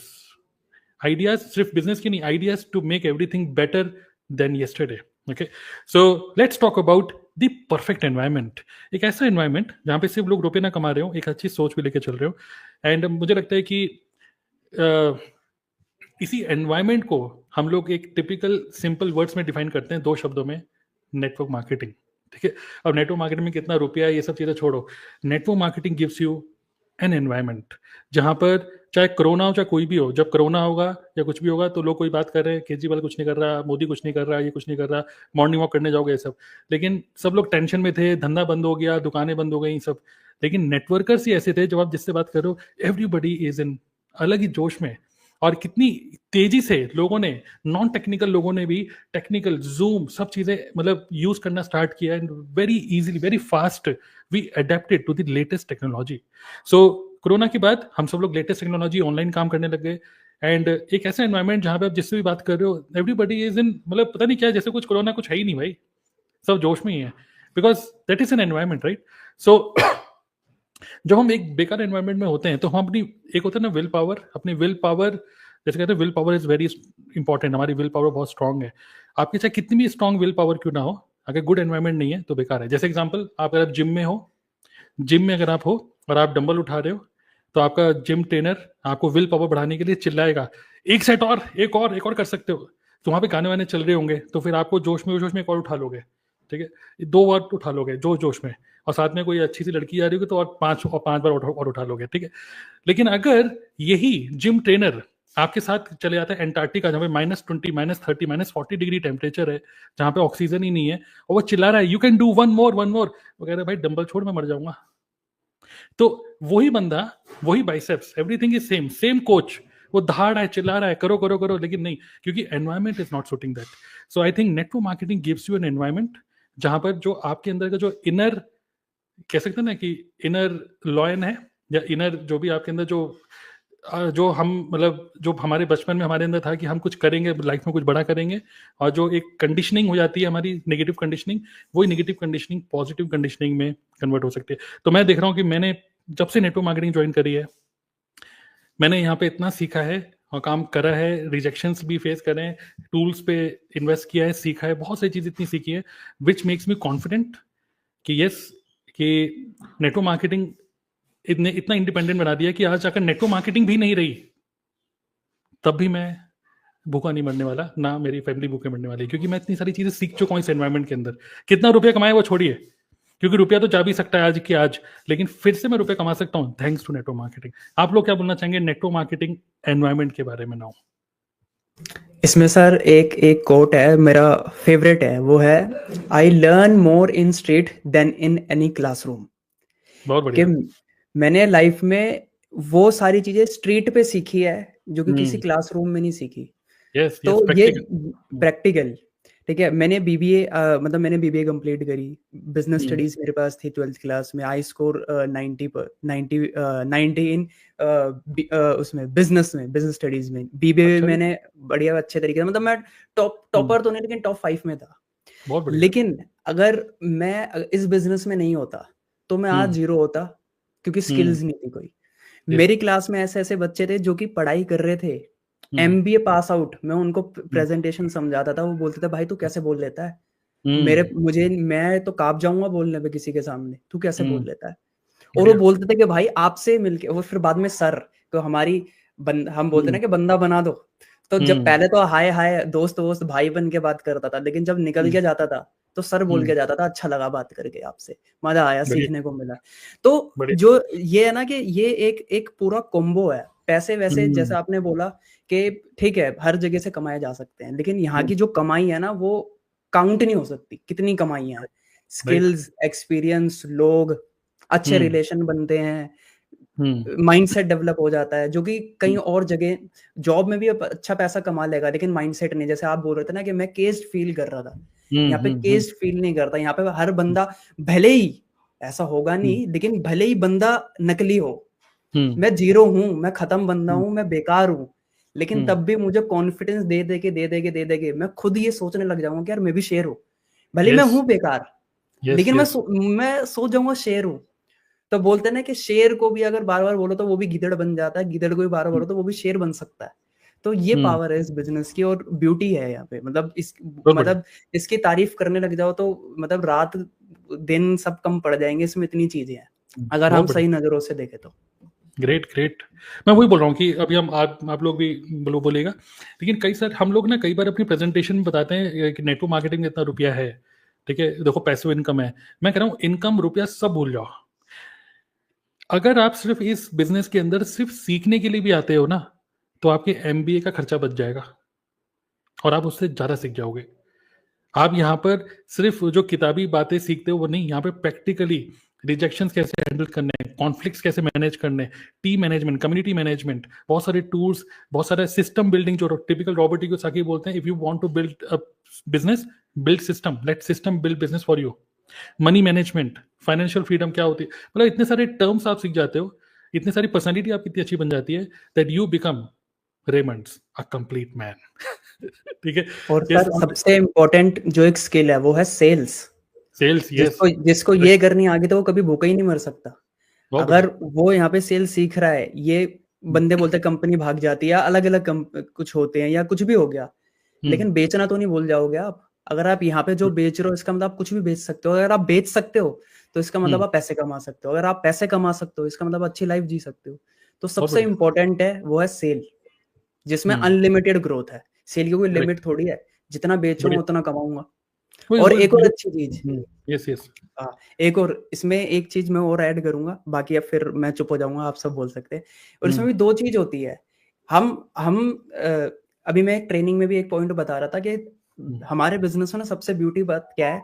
Speaker 1: Ideas सिर्फ बिजनेस की नहीं, ideas to make everything better than yesterday. Okay, so let's talk about the perfect environment. एक ऐसा एनवायरनमेंट जहाँ पे सिर्फ लोग रुपए ना कमा रहे हो, एक अच्छी सोच भी लेके चल रहे हो. एंड मुझे लगता है कि इसी एनवायरनमेंट को हम लोग एक टिपिकल सिंपल वर्ड्स में डिफाइन करते हैं, 2 शब्दों में, नेटवर्क मार्केटिंग. ठीक है, अब नेटवर्क मार्केटिंग में कितना रुपया है ये सब चीजें छोड़ो, network marketing gives you an environment जहां पर चाहे कोरोना हो चाहे कोई भी हो, जब कोरोना होगा या कुछ भी होगा तो लोग कोई बात कर रहे हैं, केजरीवाल कुछ नहीं कर रहा, मोदी कुछ नहीं कर रहा, ये कुछ नहीं कर रहा, मॉर्निंग वॉक करने जाओगे, ये सब, लेकिन सब लोग टेंशन में थे, धंधा बंद हो गया, दुकानें बंद हो गई सब. लेकिन नेटवर्कर्स ही ऐसे थे, जब आप जिससे बात कर रहे हो एवरीबडी इज इन अलग ही जोश में. और कितनी तेजी से लोगों ने, नॉन टेक्निकल लोगों ने भी टेक्निकल जूम सब चीजें मतलब यूज करना स्टार्ट किया, and very easily very fast we adapted to the latest technology. So corona के बाद हम सब लोग लेटेस्ट टेक्नोलॉजी, ऑनलाइन काम करने लग गए. एंड एक ऐसा एनवायरनमेंट जहां पे आप जिससे भी बात कर रहे हो एवरीबडी इज इन, मतलब पता नहीं क्या, जैसे कुछ कोरोना कुछ है ही नहीं भाई, सब जोश में ही है, because that is an environment, right. So जब हम एक बेकार एनवायरनमेंट में होते हैं तो हम अपनी, एक होता है ना विल पावर, अपनी विल पावर, जैसे कहते हैं will power is very important, हमारी विल पावर बहुत स्ट्रांग है. आपकी चाहे कितनी भी स्ट्रांग विल पावर क्यों ना हो, अगर गुड एनवायरनमेंट नहीं है तो बेकार है. जैसे एग्जांपल, आप अगर जिम में हो, जिम में अगर आप हो और आप डंबल उठा रहे हो, तो आपका जिम ट्रेनर आपको विल पावर बढ़ाने के लिए चिल्लाएगा, एक सेट और, एक और कर सकते हो. तो वहां पे गाने वाने चल रहे होंगे, तो फिर आपको जोश में एक और उठा लोगे, ठीक है, 2 बार उठा लोगे जोश में, और साथ में कोई अच्छी सी लड़की आ रही होगी तो और 5 बार और उठा लोगे, ठीक है. लेकिन अगर यही जिम ट्रेनर आपके साथ चले जाता है एंटार्क्टिका, जहाँ पे -20, -30, -40 डिग्री टेम्परेचर है, जहाँ पे ऑक्सीजन ही नहीं है, और वो चिल्ला रहा है you can do one more, वो कह रहा है भाई डंबल छोड़, मैं मर जाऊंगा. तो वही बंदा, वही biceps, everything is same coach, वो दहाड़ रहा है, चिल्ला रहा है, करो, लेकिन नहीं, क्योंकि environment is not suiting that. So I think network marketing gives you an environment जहां पर जो आपके अंदर का जो इनर, कह सकते हैं ना कि इनर लॉयन है, या इनर जो भी आपके अंदर जो हम, मतलब जो हमारे बचपन में हमारे अंदर था कि हम कुछ करेंगे लाइफ में, कुछ बड़ा करेंगे, और जो एक कंडीशनिंग हो जाती है हमारी नेगेटिव कंडीशनिंग, वही नेगेटिव कंडीशनिंग पॉजिटिव कंडीशनिंग में कन्वर्ट हो सकती है. तो मैं देख रहा हूँ कि मैंने जब से नेटवर्क मार्केटिंग ज्वाइन करी है, मैंने यहाँ पे इतना सीखा है और काम करा है, रिजेक्शंस भी फेस करे हैं, टूल्स पे इन्वेस्ट किया है, सीखा है, बहुत सारी चीज इतनी सीखी है, विच मेक्स मी कॉन्फिडेंट कि यस, कि नेटवर्क मार्केटिंग इतना इंडिपेंडेंट बना दिया कि आज जाकर नेटवर्क मार्केटिंग भी नहीं रही, तब भी मैं भूखा नहीं मरने वाला, ना मेरी फैमिली भूखे मरने वाली, क्योंकि मैं इतनी सारी चीजें सीख चुका हूँ इस एनवायरनमेंट के अंदर. कितना रुपया कमाए वो छोड़िए, क्योंकि रुपया तो जा भी सकता है आज की आज, लेकिन फिर से मैं रुपया कमा सकता हूँ थैंक्स टू नेटवर्क मार्केटिंग. आप लोग क्या बोलना चाहेंगे नेटवर्क मार्केटिंग एनवायरनमेंट के बारे में नाउ?
Speaker 4: इसमें सर एक कोट है, मेरा फेवरेट है, वो है I learn more in street than in any classroom.
Speaker 1: बहुत बढ़िया.
Speaker 4: मैंने लाइफ में वो सारी चीजें स्ट्रीट पे सीखी है जो कि किसी क्लासरूम में नहीं सीखी. तो ये प्रैक्टिकल, ठीक है. मैंने बीबीए कंप्लीट करी, बिजनेस स्टडीज मेरे पास थी 12th क्लास में. आई स्कोर 90 इन उसमें बिजनेस स्टडीज में. बीबीए मैंने बढ़िया अच्छे तरीके से, मतलब मैं टॉपर तो नहीं, लेकिन टॉप 5 में था. लेकिन अगर मैं इस बिजनेस में नहीं होता तो मैं आज 0 होता, क्योंकि स्किल्स नहीं थी कोई. मेरी क्लास में ऐसे बच्चे थे जो कि पढ़ाई कर रहे थे, MBA पास आउट. मैं उनको प्रेजेंटेशन समझाता था, वो बोलते थे भाई तू कैसे बोल लेता है, मैं तो कांप जाऊंगा बोलने पे किसी के सामने, तू कैसे बोल लेता है. और वो बोलते थे कि भाई आपसे मिलके, और फिर बाद में सर, तो हम बोलते ना कि बंदा बना दो. तो जब पहले तो हाय दोस्त भाई बन के बात करता था, लेकिन जब निकल के जाता था तो सर बोल के जाता था, अच्छा लगा बात करके आपसे, मजा आया, सीखने को मिला. तो जो ये है ना कि ये एक पूरा कॉम्बो है. पैसे वैसे जैसे आपने बोला कि ठीक है हर जगह से कमाए जा सकते हैं, लेकिन यहाँ की जो कमाई है ना वो काउंट नहीं हो सकती, कितनी कमाई है. स्किल्स, एक्सपीरियंस, लोग, अच्छे रिलेशन बनते हैं, माइंडसेट डेवलप हो जाता है, जो कि कहीं और जगह जॉब में भी अच्छा पैसा कमा लेगा, लेकिन माइंडसेट नहीं। जैसे आप बोल रहे थे ना कि मैं केस्ड फील कर रहा था, यहाँ पे केस्ड फील नहीं करता। यहाँ पे हर बंदा, भले ही ऐसा होगा नहीं, लेकिन भले ही बंदा नकली हो, मैं जीरो हूँ, मैं खत्म बंदा हूँ, मैं बेकार हूँ, लेकिन तब भी मुझे कॉन्फिडेंस दे देके मैं खुद ये सोचने लग जाऊंगा कि यार मैं भी शेर हूँ, भले मैं हूँ बेकार, लेकिन मैं सोच जाऊंगा शेर हूँ। तो बोलते हैं ना कि शेर को भी अगर बार बार बोलो तो वो भी गिदड़ बन जाता है, गिदड़ को भी बार बार बोलो तो वो भी शेर बन सकता है। तो ये पावर है इस बिजनेस की, और ब्यूटी है यहाँ पे। मतलब इसकी तारीफ करने लग जाओ तो मतलब रात दिन सब कम पड़ जाएंगे, इसमें इतनी चीजें हैं अगर हम सही नजरों से देखें तो।
Speaker 1: ग्रेट। मैं वही बोल रहा हूँ कि अभी हम आप लोग भी बोलेगा, लेकिन हम लोग ना कई बार अपनी प्रेजेंटेशन में बताते हैं कि नेटवर्क मार्केटिंग में इतना रुपया है, ठीक है, देखो पैसिव इनकम है। मैं कह रहा हूँ इनकम रुपया सब भूल जाओ। अगर आप सिर्फ इस बिजनेस के अंदर सिर्फ सीखने के लिए भी आते हो ना, तो आपके MBA का खर्चा बच जाएगा और आप उससे ज्यादा सीख जाओगे। आप यहाँ पर सिर्फ जो किताबी बातें सीखते हो वो नहीं, यहाँ पे प्रैक्टिकली रिजेक्शंस कैसे हैंडल करने हैं, कॉन्फ्लिक्ट्स कैसे मैनेज करने हैं, टीम मैनेजमेंट, कम्युनिटी मैनेजमेंट, बहुत सारे टूल्स, बहुत सारे सिस्टम बिल्डिंग, जो टिपिकल रॉबर्ट कियोसाकी बोलते हैं, if you want to build a business, build system, let system build business for you. Money management, financial freedom क्या होती है, मतलब इतने सारे टर्म्स आप सीख जाते हो, इतनी सारी पर्सनैलिटी आपकी इतनी अच्छी बन जाती है that you become Raymond's a complete man. ठीक है।
Speaker 4: और सर सबसे इम्पोर्टेंट जो एक स्किल है वो है सेल्स। जिसको ये करनी आगे तो वो कभी भूखा ही नहीं मर सकता। अगर वो यहाँ पे सेल्स सीख रहा है, ये बंदे बोलते हैं कंपनी भाग जाती है, अलग अलग कुछ होते हैं या कुछ भी हो गया, लेकिन बेचना तो नहीं भूल जाओगे आप। अगर आप यहाँ पे जो बेच रहे हो इसका मतलब आप कुछ भी बेच सकते हो। अगर आप बेच सकते हो तो इसका मतलब आप पैसे कमा सकते हो। अगर आप पैसे कमा सकते हो इसका मतलब अच्छी लाइफ जी सकते हो। तो सबसे इम्पोर्टेंट है वो है सेल, जिसमें अनलिमिटेड ग्रोथ है। सेल की कोई लिमिट थोड़ी है, जितना बेचूंगा उतना कमाऊंगा। और एक और अच्छी चीज, एक और इसमें एक चीज मैं और ऐड करूंगा, बाकी अब फिर मैं चुप हो जाऊंगा, आप सब बोल सकते हैं। और इसमें भी दो चीज होती है। हम अभी मैं एक ट्रेनिंग में भी एक पॉइंट बता रहा था कि हमारे बिजनेस में ना सबसे ब्यूटी बात क्या है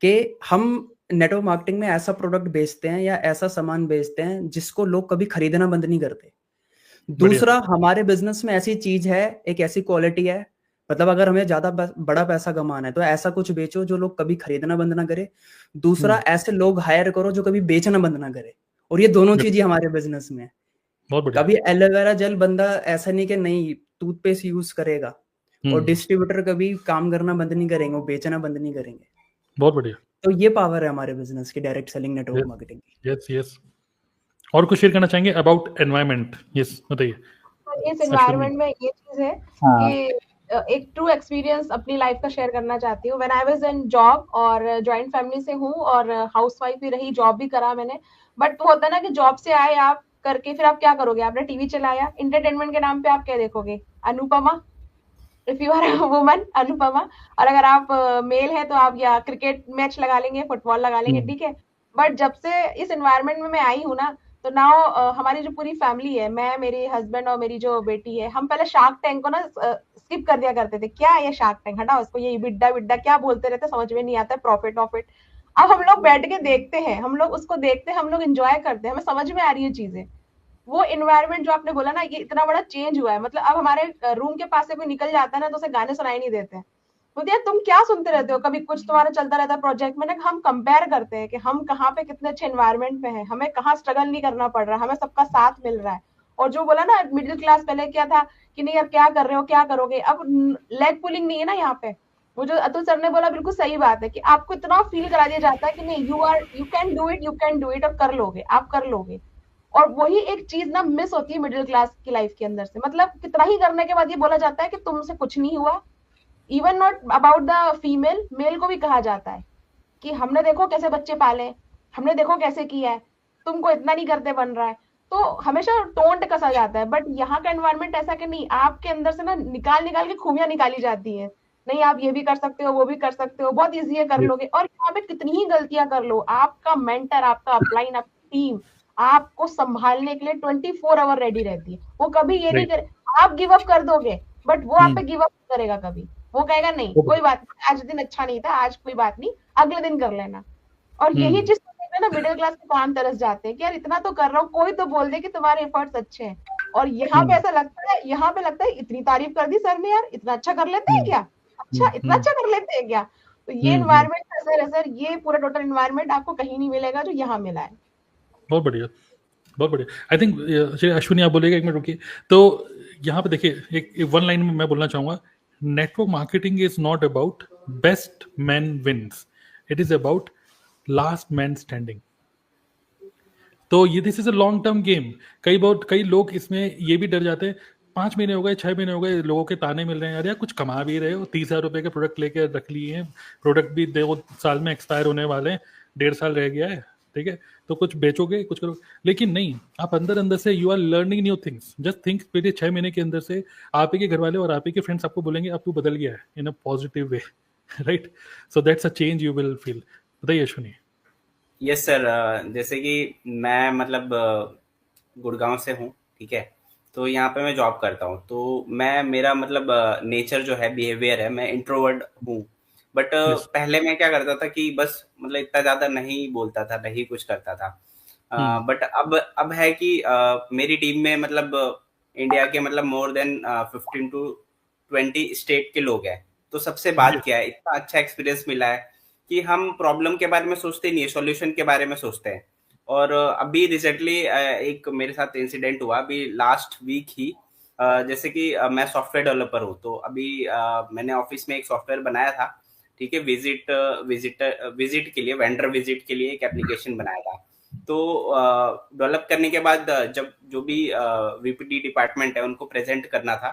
Speaker 4: कि हम नेटवर्क मार्केटिंग में ऐसा प्रोडक्ट बेचते हैं या ऐसा सामान बेचते हैं जिसको लोग कभी खरीदना बंद नहीं करते। दूसरा, हमारे बिजनेस में ऐसी चीज है, एक ऐसी क्वालिटी है, मतलब अगर हमें ज्यादा बड़ा पैसा कमाना है तो ऐसा कुछ बेचो जो लोग कभी खरीदना बंद ना करे। दूसरा, ऐसे लोग हायर करो जो कभी बेचना बंद ना करे। और ये दोनों चीजें हमारे बिजनेस में है। कभी एलोवेरा जेल बंदा ऐसा नहीं कि नहीं टूथपेस्ट यूज करेगा, और डिस्ट्रीब्यूटर कभी काम करना बंद नहीं करेंगे, वो बेचना बंद नहीं करेंगे।
Speaker 1: बहुत बढ़िया।
Speaker 4: तो ये पावर है हमारे बिजनेस की, डायरेक्ट सेलिंग नेटवर्क मार्केटिंग की।
Speaker 1: यस। और कुछ शेयर करना चाहेंगे अबाउट एनवायरनमेंट? यस, बताइए।
Speaker 5: इस एनवायरनमेंट में ये चीज है कि एक ट्रू एक्सपीरियंस अपनी लाइफ का शेयर करना चाहती हूँ। When I was in job, और जॉइंट फैमिली से हूँ और हाउसवाइफ भी रही, जॉब भी करा मैंने। बट होता है ना कि जॉब से आए आप करके फिर आप क्या करोगे? आपने टीवी चलाया, एंटरटेनमेंट के नाम पे आप क्या देखोगे? Anupama. If you are a woman, Anupama. और अगर आप मेल है तो आप या क्रिकेट मैच लगा लेंगे, फुटबॉल लगा लेंगे, ठीक है। बट जब से इस एनवायरनमेंट में मैं आई हूँ ना, तो नाउ हमारी जो पूरी फैमिली है, मैं, मेरे हस्बैंड और मेरी जो बेटी है, हम पहले शार्क टैंक को ना स्किप कर दिया करते थे। क्या है ये शार्क टैंक, हटाओ इसको, ये बिड्डा क्या बोलते रहते, समझ में नहीं आता, प्रॉफिट। अब हम लोग बैठ के देखते हैं, हम लोग उसको देखते हैं, हम लोग एंजॉय करते हैं, हमें समझ में आ रही है चीजें। वो एनवायरनमेंट जो आपने बोला ना, ये इतना बड़ा चेंज हुआ है। मतलब अब हमारे रूम के पास से कोई निकल जाता है ना तो उसे गाने सुनाई नहीं देते हैं। तो यार तुम क्या सुनते रहते हो, कभी कुछ तुम्हारा चलता रहता है प्रोजेक्ट में ना। हम कंपेयर करते हैं कि हम कहाँ पे कितने अच्छे एनवायरनमेंट पे हैं, हमें कहाँ स्ट्रगल नहीं करना पड़ रहा, हमें सबका साथ मिल रहा है। और जो बोला ना मिडिल क्लास, पहले क्या था कि नहीं यार क्या कर रहे हो, क्या करोगे। अब लेग पुलिंग नहीं है ना यहाँ पे। वो जो अतुल सर ने बोला बिल्कुल सही बात है कि आपको इतना फील करा दिया जाता है कि नहीं, यू कैन डू इट, और कर लोगे, आप कर लोगे। और वही एक चीज ना मिस होती है मिडिल क्लास की लाइफ के अंदर से। मतलब कितना ही करने के बाद ये बोला जाता है कि तुमसे कुछ नहीं हुआ। Even not about the female, male को भी कहा जाता है कि हमने देखो कैसे बच्चे पाले, हमने देखो कैसे किया है, तुमको इतना नहीं करते बन रहा है। तो हमेशा टोंट कसा जाता है। बट यहाँ का एनवायरनमेंट ऐसा कि नहीं, आपके अंदर से ना निकाल के खूबियां निकाली जाती है। नहीं, आप ये भी कर सकते हो, वो भी कर सकते हो, बहुत ईजी है, कर लोगे। और यहाँ पे कितनी ही गलतियां कर लो, आपका मेंटर, आपका अपलाइन, आपकी टीम आपको संभालने के लिए 24 आवर रेडी रहती है। वो कभी ये नहीं करे, आप गिव अप कर दोगे, बट वो आप पे गिव अप करेगा कभी। वो कहेगा नहीं कोई बात नहीं, आज दिन अच्छा नहीं था, आज कोई बात नहीं, अगले दिन कर लेना। और यही चीज में ना मिडिल क्लास के काम तरस जाते हैं कि यार इतना तो कर रहा हूँ, कोई तो बोल दे कि तुम्हारे एफर्ट्स अच्छे हैं। और यहाँ पे ऐसा लगता है, यहाँ पे लगता है इतनी तारीफ कर दी सर ने, यार इतना अच्छा कर लेते हैं क्या, अच्छा इतना अच्छा कर लेते हैं क्या। तो ये एनवायरमेंट का असर है सर, ये पूरा टोटल एनवायरमेंट आपको कहीं नहीं मिलेगा जो यहाँ मिला है।
Speaker 1: बहुत बढ़िया, बहुत बढ़िया। आई थिंक अश्विनी आप बोलेगा, एक मिनट रुकिए। तो यहाँ पे देखिए, एक वन लाइन में मैं बोलना चाहूंगा, network marketing is not about best man wins, it is about last man standing. तो ये this is a long term game. कई लोग इसमें ये भी डर जाते हैं, 5 महीने हो गए, 6 महीने हो गए, लोगों के ताने मिल रहे हैं, अरे यार कुछ कमा भी रहे हो, 30,000 रुपए के प्रोडक्ट लेके रख लिए हैं, प्रोडक्ट भी 2 साल में एक्सपायर होने वाले हैं, 1.5 साल रह गया है, ठीक है, तो कुछ बेचोगे, कुछ करो। लेकिन नहीं, आप अंदर से you are learning new things. Just think, पहले 6 महीने के अंदर से आप ही के घर वाले और आप ही के फ्रेंड्स आपको बोलेंगे अब तू बदल गया है in a positive way, right? So that's a change you will feel. बताइए अश्विनी।
Speaker 2: यस सर, जैसे कि मैं मतलब गुड़गांव से हूँ, ठीक है, तो यहाँ पे मैं जॉब करता हूँ। तो मेरा मतलब नेचर जो है, बिहेवियर है, मैं इंट्रोवर्ट हूँ। बट पहले मैं क्या करता था कि बस मतलब इतना ज्यादा नहीं बोलता था, नहीं कुछ करता था। बट अब है कि मेरी टीम में मतलब इंडिया के मतलब मोर देन 15 to 20 स्टेट के लोग हैं। तो सबसे बात क्या है, इतना अच्छा एक्सपीरियंस मिला है कि हम प्रॉब्लम के बारे में सोचते नहीं है, सॉल्यूशन के बारे में सोचते हैं। और अभी रिसेंटली एक मेरे साथ इंसिडेंट हुआ, अभी लास्ट वीक ही। जैसे कि मैं सॉफ्टवेयर डेवलपर हूँ, तो अभी मैंने ऑफिस में एक सॉफ्टवेयर बनाया था, ठीक है, विजिट के लिए, वेंडर विजिट के लिए एक एप्लीकेशन बनाया था। तो डेवलप करने के बाद जब जो भी वीपीडी डिपार्टमेंट है उनको प्रेजेंट करना था,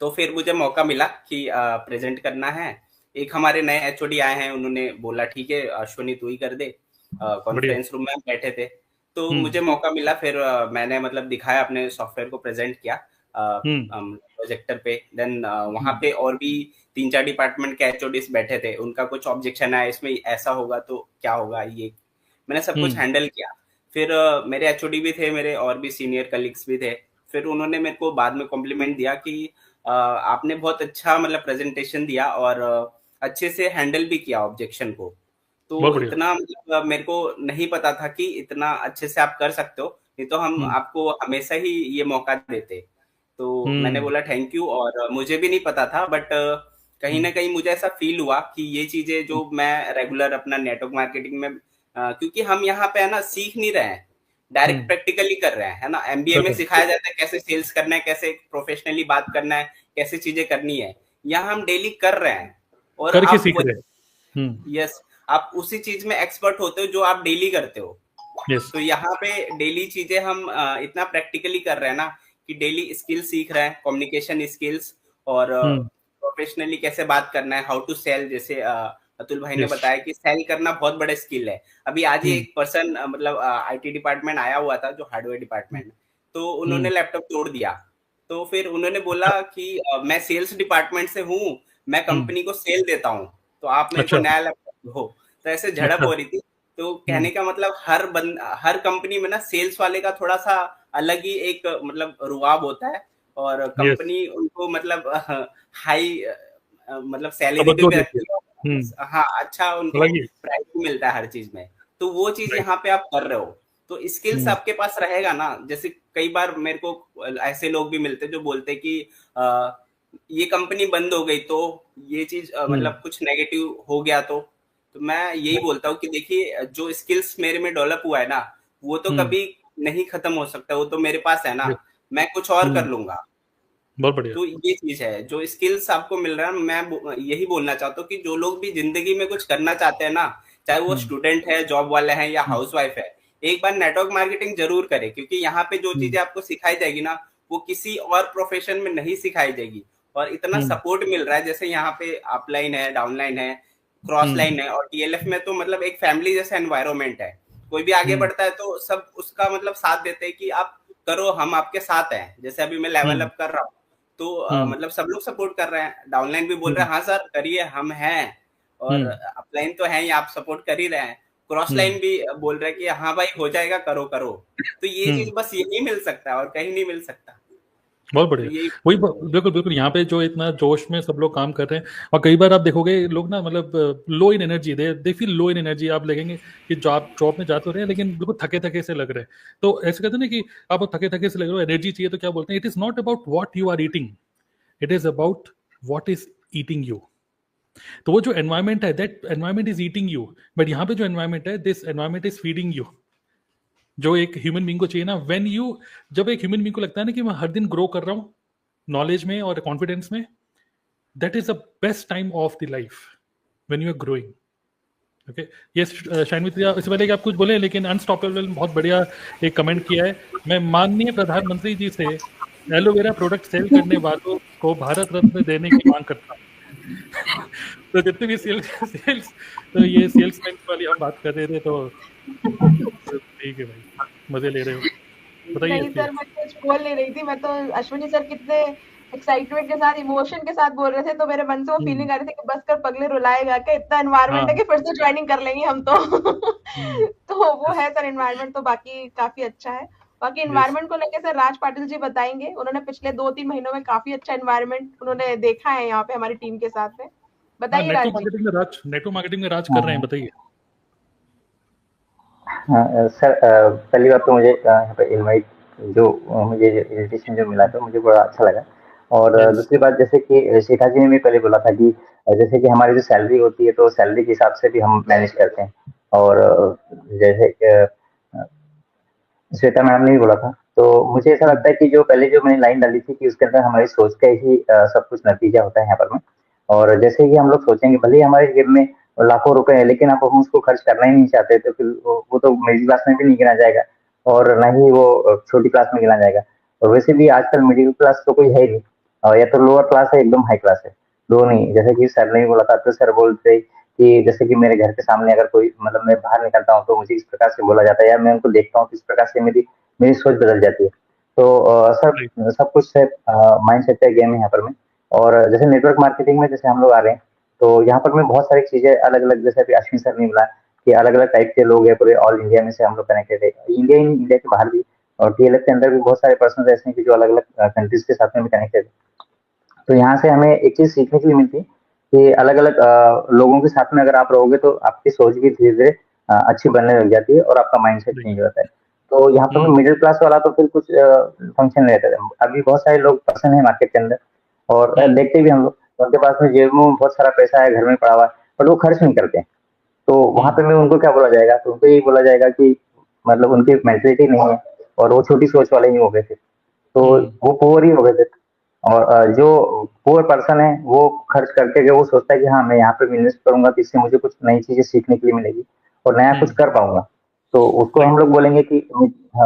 Speaker 2: तो फिर मुझे मौका मिला कि प्रेजेंट करना है। एक हमारे नए एचओडी आए हैं, उन्होंने बोला ठीक है अश्विनी तू ही कर दे। कॉन्फ्रेंस रूम में हम बैठे थे, तो मुझे मौका मिला, फिर मैंने मतलब दिखाया, अपने सॉफ्टवेयर को प्रेजेंट किया प्रोजेक्टर पे। देन वहां पे और भी 3-4 डिपार्टमेंट के एचओडीज बैठे थे, उनका कुछ ऑब्जेक्शन आया, इसमें ऐसा होगा तो क्या होगा, ये मैंने सब कुछ हैंडल किया। फिर मेरे एचओडी भी थे, मेरे और भी सीनियर कलीग्स भी थे। फिर उन्होंने मेरे को बाद में कॉम्प्लीमेंट दिया कि आपने बहुत अच्छा मतलब प्रेजेंटेशन दिया और अच्छे से हैंडल भी किया ऑब्जेक्शन को। तो इतना मतलब मेरे को नहीं पता था कि इतना अच्छे से आप कर सकते हो, नहीं तो हम आपको हमेशा ही ये मौका देते। तो मैंने बोला थैंक यू, और मुझे भी नहीं पता था, बट कहीं ना कहीं मुझे ऐसा फील हुआ कि ये चीजें जो मैं रेगुलर अपना नेटवर्क मार्केटिंग में, क्योंकि हम यहाँ पे है ना सीख नहीं रहे हैं, डायरेक्ट प्रैक्टिकली कर रहे हैं, है ना। एमबीए में सिखाया जाता है कैसे सेल्स करना है, कैसे प्रोफेशनली बात करना है, कैसे चीजें करनी है। यहाँ हम डेली कर रहे हैं और
Speaker 1: करके सीख रहे हैं।
Speaker 2: यस, आप उसी चीज में एक्सपर्ट होते हो जो आप डेली करते हो। तो यहाँ पे डेली चीजें हम इतना प्रैक्टिकली कर रहे हैं ना कि डेली स्किल सीख रहे हैं, कम्युनिकेशन स्किल्स, और प्रोफेशनली कैसे बात करना है, हाउ टू सेल। जैसे अतुल भाई ने बताया कि सेल करना बहुत बड़ा स्किल है। अभी आज ही एक पर्सन मतलब आईटी डिपार्टमेंट आया हुआ था, जो हार्डवेयर डिपार्टमेंट, तो उन्होंने लैपटॉप तोड़ दिया। तो फिर उन्होंने बोला कि मैं सेल्स डिपार्टमेंट से हूँ, मैं कंपनी को सेल देता हूँ, तो आप मेरे को नया लैपटॉप दो। तो ऐसे झड़प हो रही थी। तो कहने का मतलब हर कंपनी में ना सेल्स वाले का थोड़ा सा अलग ही एक मतलब रुआब होता है, और कंपनी उनको मतलब हाई मतलब सैलरी भी देती है, हाँ, अच्छा उनको प्राइस भी मिलता है हर चीज में। तो वो चीज यहाँ पे आप कर रहे हो, तो स्किल्स आपके पास रहेगा ना। जैसे कई बार मेरे को ऐसे लोग भी मिलते जो बोलते कि ये कंपनी बंद हो गई तो ये चीज मतलब कुछ नेगेटिव हो गया। तो मैं यही बोलता हूँ कि देखिए, जो स्किल्स मेरे में डेवलप हुआ है ना, वो तो कभी नहीं खत्म हो सकता, वो तो मेरे पास है ना, मैं कुछ और कर लूंगा।
Speaker 1: बहुत बढ़िया।
Speaker 2: तो ये चीज है, जो स्किल्स आपको मिल रहा है, मैं यही बोलना चाहता हूँ कि जो लोग भी जिंदगी में कुछ करना चाहते हैं ना, चाहे वो स्टूडेंट है, जॉब वाले हैं या हाउसवाइफ है, एक बार नेटवर्क मार्केटिंग जरूर करे, क्योंकि यहाँ पे जो चीजें आपको सिखाई जाएगी ना, वो किसी और प्रोफेशन में नहीं सिखाई जाएगी। और इतना सपोर्ट मिल रहा है, जैसे यहाँ पे अपलाइन है, डाउनलाइन है, क्रॉस लाइन है, और टीएलएफ में तो मतलब एक फैमिली जैसा एनवायरमेंट है। कोई भी आगे बढ़ता है तो सब उसका मतलब साथ देते हैं कि आप करो, हम आपके साथ हैं। जैसे अभी मैं लेवल अप कर रहा हूँ, तो मतलब सब लोग सपोर्ट कर रहे हैं। डाउनलाइन भी बोल रहे हैं हाँ सर करिए, हम हैं, और अपलाइन तो है ही, आप सपोर्ट कर ही रहे हैं। क्रॉस लाइन भी बोल रहे हैं कि हाँ भाई हो जाएगा, करो करो। तो ये चीज बस यही मिल सकता है और कहीं नहीं मिल सकता।
Speaker 1: बहुत बढ़िया। वही बिल्कुल बिल्कुल, यहाँ पे जो इतना जोश में सब लोग काम कर रहे हैं, और कई बार आप देखोगे लोग ना मतलब low in energy, they feel low in energy. आप देखेंगे कि जॉब में जा तो रहे हैं लेकिन बिल्कुल थके थके से लग रहे हैं। तो ऐसे कहते हैं ना कि आप थके थके से लग रहे हो, एनर्जी चाहिए, तो क्या बोलते हैं, it is not about what you are eating, it is about what is eating you. तो वो जो एनवायरमेंट है, that environment is eating you, but यहाँ पे जो एनवायरमेंट है, this environment is feeding you. जो एक ह्यूमन बींग को चाहिए ना, व्हेन यू, जब एक ह्यूमन बींग को लगता है ना कि मैं हर दिन ग्रो कर रहा हूँ नॉलेज में और कॉन्फिडेंस में, that is the best time of the life when you are growing. Okay, ये शाइनवित्रिया, इससे पहले कि आप कुछ बोले, लेकिन अनस्टॉपेबल बहुत बढ़िया एक कमेंट किया है। मैं माननीय प्रधानमंत्री जी से एलोवेरा प्रोडक्ट सेल करने वालों को भारत रत्न देने की मांग करता हूँ। तो जितने भी सेल्स तो ये सेल्समैन वाली हम बात कर रहे थे, तो ठीक है भाई, मजे ले रहे हो, बताइए।
Speaker 5: नहीं सर, मैं कुछ बोल नहीं रही थी, मैं तो अश्विनी सर कितने एक्साइटमेंट के साथ, इमोशन के साथ बोल रहे थे, तो मेरे मन से वो फीलिंग आ रही थी कि बस कर पगले, रुलाएगा क्या, इतना एनवायरनमेंट है कि फिर से ज्वाइनिंग कर लेंगे हम तो। तो वो है सर एनवायरनमेंट, तो बाकी काफी अच्छा है। बाकी एनवायरनमेंट को लेकर सर राज पाटिल जी बताएंगे, उन्होंने पिछले 2-3 महीनों में काफी अच्छा एनवायरनमेंट उन्होंने देखा है यहाँ पे हमारी टीम के साथ में। बताइए राज जी।
Speaker 1: नेटवर्क मार्केटिंग में राज कर रहे हैं, बताइए।
Speaker 11: सर, पहली बात तो मुझे यहाँ पे इनवाइट, जो मुझे इन्विटेशन जो मिला था, मुझे बड़ा अच्छा लगा। और दूसरी बात, जैसे कि शिखा जी ने भी पहले बोला था कि जैसे कि हमारी जो सैलरी होती है, तो सैलरी के हिसाब से भी हम मैनेज करते हैं। और जैसे श्वेता मैडम ने भी बोला था, तो मुझे ऐसा लगता है कि जो पहले जो मैंने लाइन डाली थी कि उसके अंदर हमारी सोच का ही सब कुछ नतीजा होता है यहाँ पर में। और जैसे ही हम लोग सोचेंगे, भले ही हमारे जेब में लाखों रुपए है, लेकिन आप हम उसको खर्च करना ही नहीं चाहते, तो फिर वो तो मिडिल क्लास में भी नहीं गिना जाएगा, और ना ही वो छोटी क्लास में गिना जाएगा। और वैसे भी आजकल मिडिल क्लास तो कोई है ही नहीं, और या तो लोअर क्लास है, एकदम हाई क्लास है, दोनों नहीं। जैसे कि सर ने भी बोला था, तो सर बोलते कि जैसे कि मेरे घर के सामने अगर कोई, मतलब मैं बाहर निकलता हूँ तो मुझे इस प्रकार से बोला जाता है, या मैं उनको देखता हूँ तो इस प्रकार से मेरी सोच बदल जाती है। तो सर सब कुछ है, माइंड सेट का गेम है यहाँ पर में। और जैसे नेटवर्क मार्केटिंग में जैसे हम लोग आ रहे हैं, तो यहाँ पर में बहुत सारी चीजें अलग अलग, जैसे अभी अश्विन सर ने बोला कि अलग अलग टाइप के लोग हैं, पूरे ऑल इंडिया में से हम लोग कनेक्टेड है, इंडिया के बाहर भी, और टीएलएफ के अंदर भी बहुत सारे पर्सन ऐसे हैं कि जो अलग अलग कंट्रीज के साथ में भी कनेक्टेड है। तो यहाँ से हमें एक चीज सीखने के लिए मिलती है कि अलग अलग लोगों के साथ में अगर आप रहोगे, तो आपकी सोच भी धीरे धीरे अच्छी बनने लग जाती है, और आपका माइंड सेट चेंज होता है। तो यहाँ पर मिडिल क्लास वाला तो फिर कुछ फंक्शन नहीं रहता है। अभी बहुत सारे लोग पर्सन है मार्केट के अंदर, और देखते भी हम लोग, उनके पास में जेब में बहुत सारा पैसा है, घर में पड़ा हुआ है, बट वो खर्च नहीं करते। तो वहां पे में उनको क्या बोला जाएगा, तो उनको यही बोला जाएगा कि मतलब उनकी मेंटलिटी नहीं है, और वो छोटी सोच वाले ही हो गए थे, तो वो पुअर ही हो गए थे। और जो पुअर पर्सन है, वो खर्च करके वो सोचता है कि हाँ, मैं यहाँ पे इन्वेस्ट करूंगा तो इससे मुझे कुछ नई चीजें सीखने के लिए मिलेगी और नया कुछ कर पाऊंगा। तो उसको हम लोग बोलेंगे कि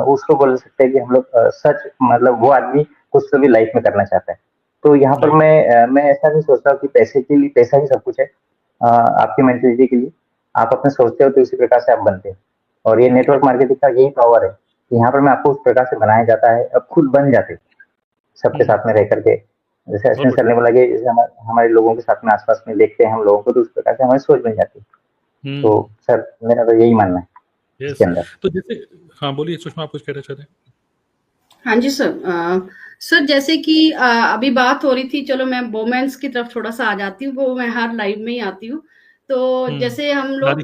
Speaker 11: उसको बोल सकते हैं कि हम लोग सच, मतलब वो आदमी कुछ तो भी लाइफ में करना चाहता है। तो यहाँ पर मैं ऐसा नहीं सोचता कि पैसे के लिए, पैसा ही सब कुछ है। आपकी मेंटलिटी के लिए आप अपने सोचते हो तो इसी प्रकार से आप बनते हैं। और ये नेटवर्क मार्केटिंग का यही पावर है कि यहाँ पर मैं आपको उस प्रकार से बनाया जाता है, अब खुद बन जाते सबके साथ में रह करके। जैसे अश्विन सर ने बोला कि हमारे लोगों के साथ में आसपास में देखते हैं हम लोगों को, तो उस प्रकार से हमारी सोच बन जाती है। तो सर मेरा तो यही मानना है इसके अंदर।
Speaker 1: तो जैसे, हाँ बोलिए सुषमा, आप कुछ कहना चाहते हैं?
Speaker 6: हाँ जी सर। सर जैसे कि अभी बात हो रही थी, चलो मैं वोमेन्स की तरफ थोड़ा सा आ जाती हूँ, वो मैं हर लाइव में ही आती हूँ। तो जैसे हम लोग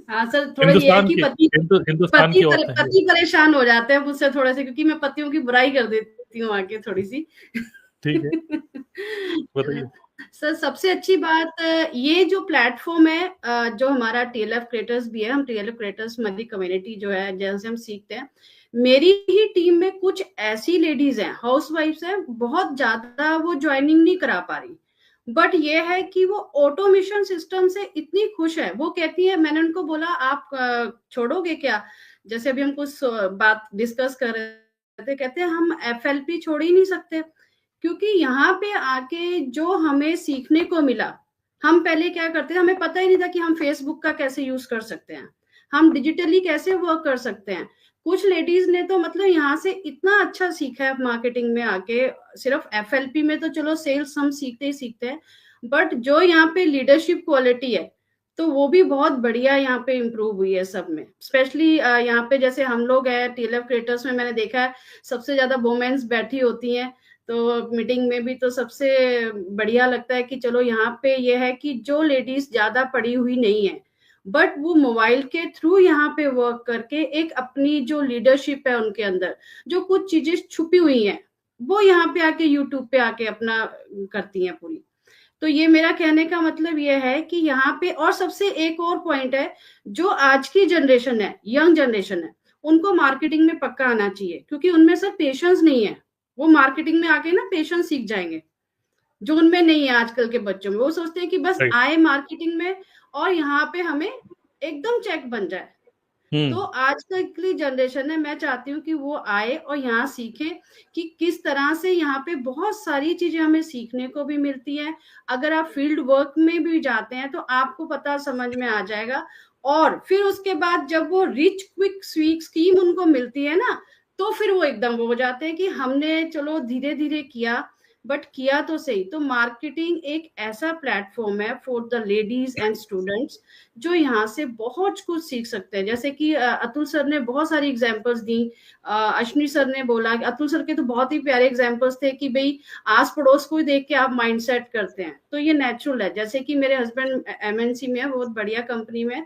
Speaker 6: हाँ सर, थोड़ा ये है कि पति परेशान हो जाते हैं मुझसे थोड़े से, क्योंकि मैं पतियों की बुराई कर देती हूँ आके थोड़ी सी।
Speaker 1: ठीक है, बताइए
Speaker 6: सर। सबसे अच्छी बात ये जो प्लेटफॉर्म है, जो हमारा टीएलएफ क्रिएटर्स भी है, हम टीएलएफ क्रिएटर्स मदी कम्युनिटी जो है, जैसे हम सीखते हैं। मेरी ही टीम में कुछ ऐसी लेडीज हैं, हाउसवाइफ्स हैं, बहुत ज्यादा वो ज्वाइनिंग नहीं करा पा रही, बट ये है कि वो ऑटोमेशन सिस्टम से इतनी खुश है। वो कहती है, मैंने उनको बोला आप छोड़ोगे क्या, जैसे अभी हम कुछ बात डिस्कस कर रहे थे, कहते हैं हम एफएलपी छोड़ ही नहीं सकते, क्योंकि यहाँ पे आके जो हमें सीखने को मिला, हम पहले क्या करते थे, हमें पता ही नहीं था कि हम फेसबुक का कैसे यूज कर सकते हैं, हम डिजिटली कैसे वर्क कर सकते हैं। कुछ लेडीज ने तो मतलब यहाँ से इतना अच्छा सीखा है मार्केटिंग में आके। सिर्फ एफएलपी में तो चलो सेल्स हम सीखते ही सीखते हैं, बट जो यहाँ पे लीडरशिप क्वालिटी है, तो वो भी बहुत बढ़िया यहाँ पे इम्प्रूव हुई है सब में। स्पेशली यहाँ पे जैसे हम लोग है TLF क्रिएटर्स में, मैंने देखा है सबसे ज्यादा वुमेन्स बैठी होती हैं, तो मीटिंग में भी तो सबसे बढ़िया लगता है कि चलो यहाँ पे ये है कि जो लेडीज ज्यादा पढ़ी हुई नहीं है बट वो मोबाइल के थ्रू यहाँ पे वर्क करके एक अपनी जो लीडरशिप है उनके अंदर, जो कुछ चीजें छुपी हुई हैं, वो यहाँ पे आके यूट्यूब पे आके अपना करती हैं पूरी। तो ये मेरा कहने का मतलब ये है कि यहाँ पे, और सबसे एक और पॉइंट है, जो आज की जनरेशन है, यंग जनरेशन है, उनको मार्केटिंग में पक्का आना चाहिए, क्योंकि उनमें सर पेशेंस नहीं है। वो मार्केटिंग में आके ना पेशेंस सीख जाएंगे, जो उनमें नहीं है आजकल के बच्चों में। वो सोचते हैं कि बस आए मार्केटिंग में और यहाँ पे हमें एकदम चेक बन जाए। तो आज तक की जनरेशन है, मैं चाहती हूँ कि वो आए और यहाँ सीखे कि किस तरह से यहाँ पे बहुत सारी चीजें हमें सीखने को भी मिलती है। अगर आप फील्ड वर्क में भी जाते हैं तो आपको पता समझ में आ जाएगा। और फिर उसके बाद जब वो रिच क्विक स्वीट स्कीम उनको मिलती है ना, तो फिर वो एकदम वो हो जाते हैं कि हमने चलो धीरे धीरे किया, बट किया तो सही। तो मार्केटिंग एक ऐसा प्लेटफॉर्म है for the ladies and students, जो यहाँ से बहुत कुछ सीख सकते हैं। जैसे कि अतुल सर ने बहुत सारी एग्जांपल्स दी, अश्विनी सर ने बोला, अतुल सर के तो बहुत ही प्यारे एग्जांपल्स थे कि भाई आस पड़ोस को ही देख के आप माइंडसेट करते हैं, तो ये नेचुरल है। जैसे कि मेरे हस्बैंड MNC में है, बहुत बढ़िया कंपनी में,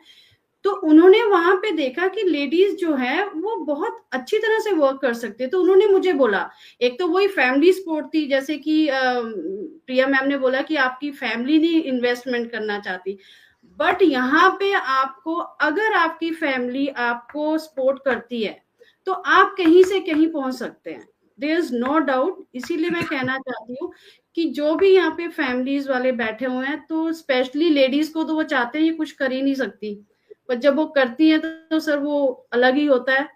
Speaker 6: तो उन्होंने वहां पे देखा कि लेडीज जो है वो बहुत अच्छी तरह से वर्क कर सकते, तो उन्होंने मुझे बोला, एक तो वही फैमिली सपोर्ट थी, जैसे कि प्रिया मैम ने बोला कि आपकी फैमिली नहीं इन्वेस्टमेंट करना चाहती, बट यहाँ पे आपको, अगर आपकी फैमिली आपको सपोर्ट करती है तो आप कहीं से कहीं पहुंच सकते हैं, देयर इज नो डाउट। इसीलिए मैं कहना चाहती हूँ कि जो भी यहाँ पे फैमिलीज वाले बैठे हुए हैं, तो स्पेशली लेडीज को तो वो चाहते हैं ये कुछ कर ही नहीं सकती, पर जब वो करती है तो सर वो अलग ही होता है।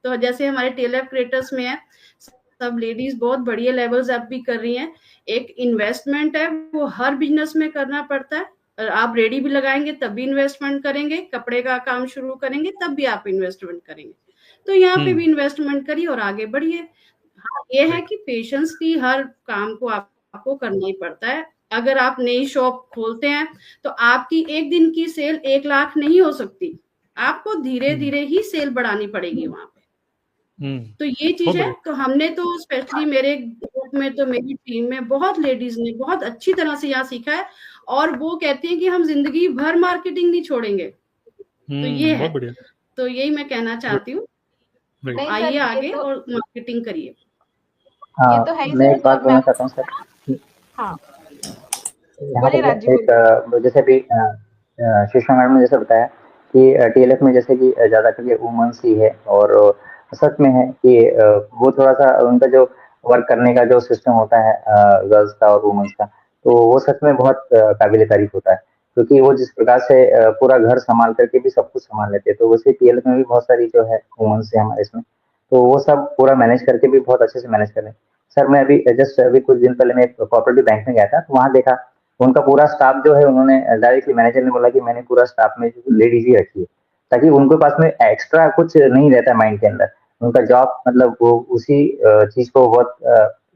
Speaker 6: तो जैसे हमारे TLF क्रिएटर्स में है, सब लेडीज बहुत बढ़िया लेवल्स अप भी कर रही हैं। एक इन्वेस्टमेंट है, वो हर बिजनेस में करना पड़ता है। आप रेडी भी लगाएंगे तब भी इन्वेस्टमेंट करेंगे, कपड़े का काम शुरू करेंगे तब भी आप इन्वेस्टमेंट करेंगे, तो यहाँ पे भी इन्वेस्टमेंट करिए और आगे बढ़िए। हाँ, ये है कि पेशेंस की हर काम को आपको करना ही पड़ता है। अगर आप नई शॉप खोलते हैं तो आपकी एक दिन की सेल 1 लाख नहीं हो सकती, आपको धीरे धीरे ही सेल बढ़ानी पड़ेगी वहां पे। तो ये चीज है। तो हमने तो स्पेशली मेरे ग्रुप में, तो मेरी टीम में बहुत लेडीज ने बहुत अच्छी तरह से यहाँ सीखा है, और वो कहती हैं कि हम जिंदगी भर मार्केटिंग नहीं छोड़ेंगे। तो ये है, तो यही मैं कहना चाहती हूँ, आइए आगे और मार्केटिंग करिए।
Speaker 11: हाँ, तो है, मैं एक बात बोलना चाहता हूँ सर।
Speaker 5: हाँ,
Speaker 11: यहाँ पर एक जैसे भी सुषमा मैडम ने जैसे बताया कि TLF में जैसे कि ज्यादा करके वुमेन्स ही है, और सच में है कि वो थोड़ा सा उनका जो वर्क करने का जो सिस्टम होता है गर्ल्स का और वुमेन्स का, तो वो सच में बहुत काबिल तारीफ होता है, क्योंकि वो जिस प्रकार से पूरा घर संभाल करके भी सब कुछ संभाल लेते हैं। तो वैसे TLF में भी बहुत सारी जो है वुमेन्स है हमारे इसमें, तो वो सब पूरा मैनेज करके भी बहुत अच्छे से मैनेज कर रहे हैं। सर मैं अभी कुछ दिन पहले मैं कोऑपरेटिव बैंक में गया था, तो वहाँ देखा उनका पूरा स्टाफ जो है, उन्होंने डायरेक्टली मैनेजर ने बोला कि मैंने पूरा स्टाफ में लेडीज ही रखी है, ताकि उनके पास में एक्स्ट्रा कुछ नहीं रहता है माइंड के अंदर। उनका जॉब मतलब वो उसी चीज को बहुत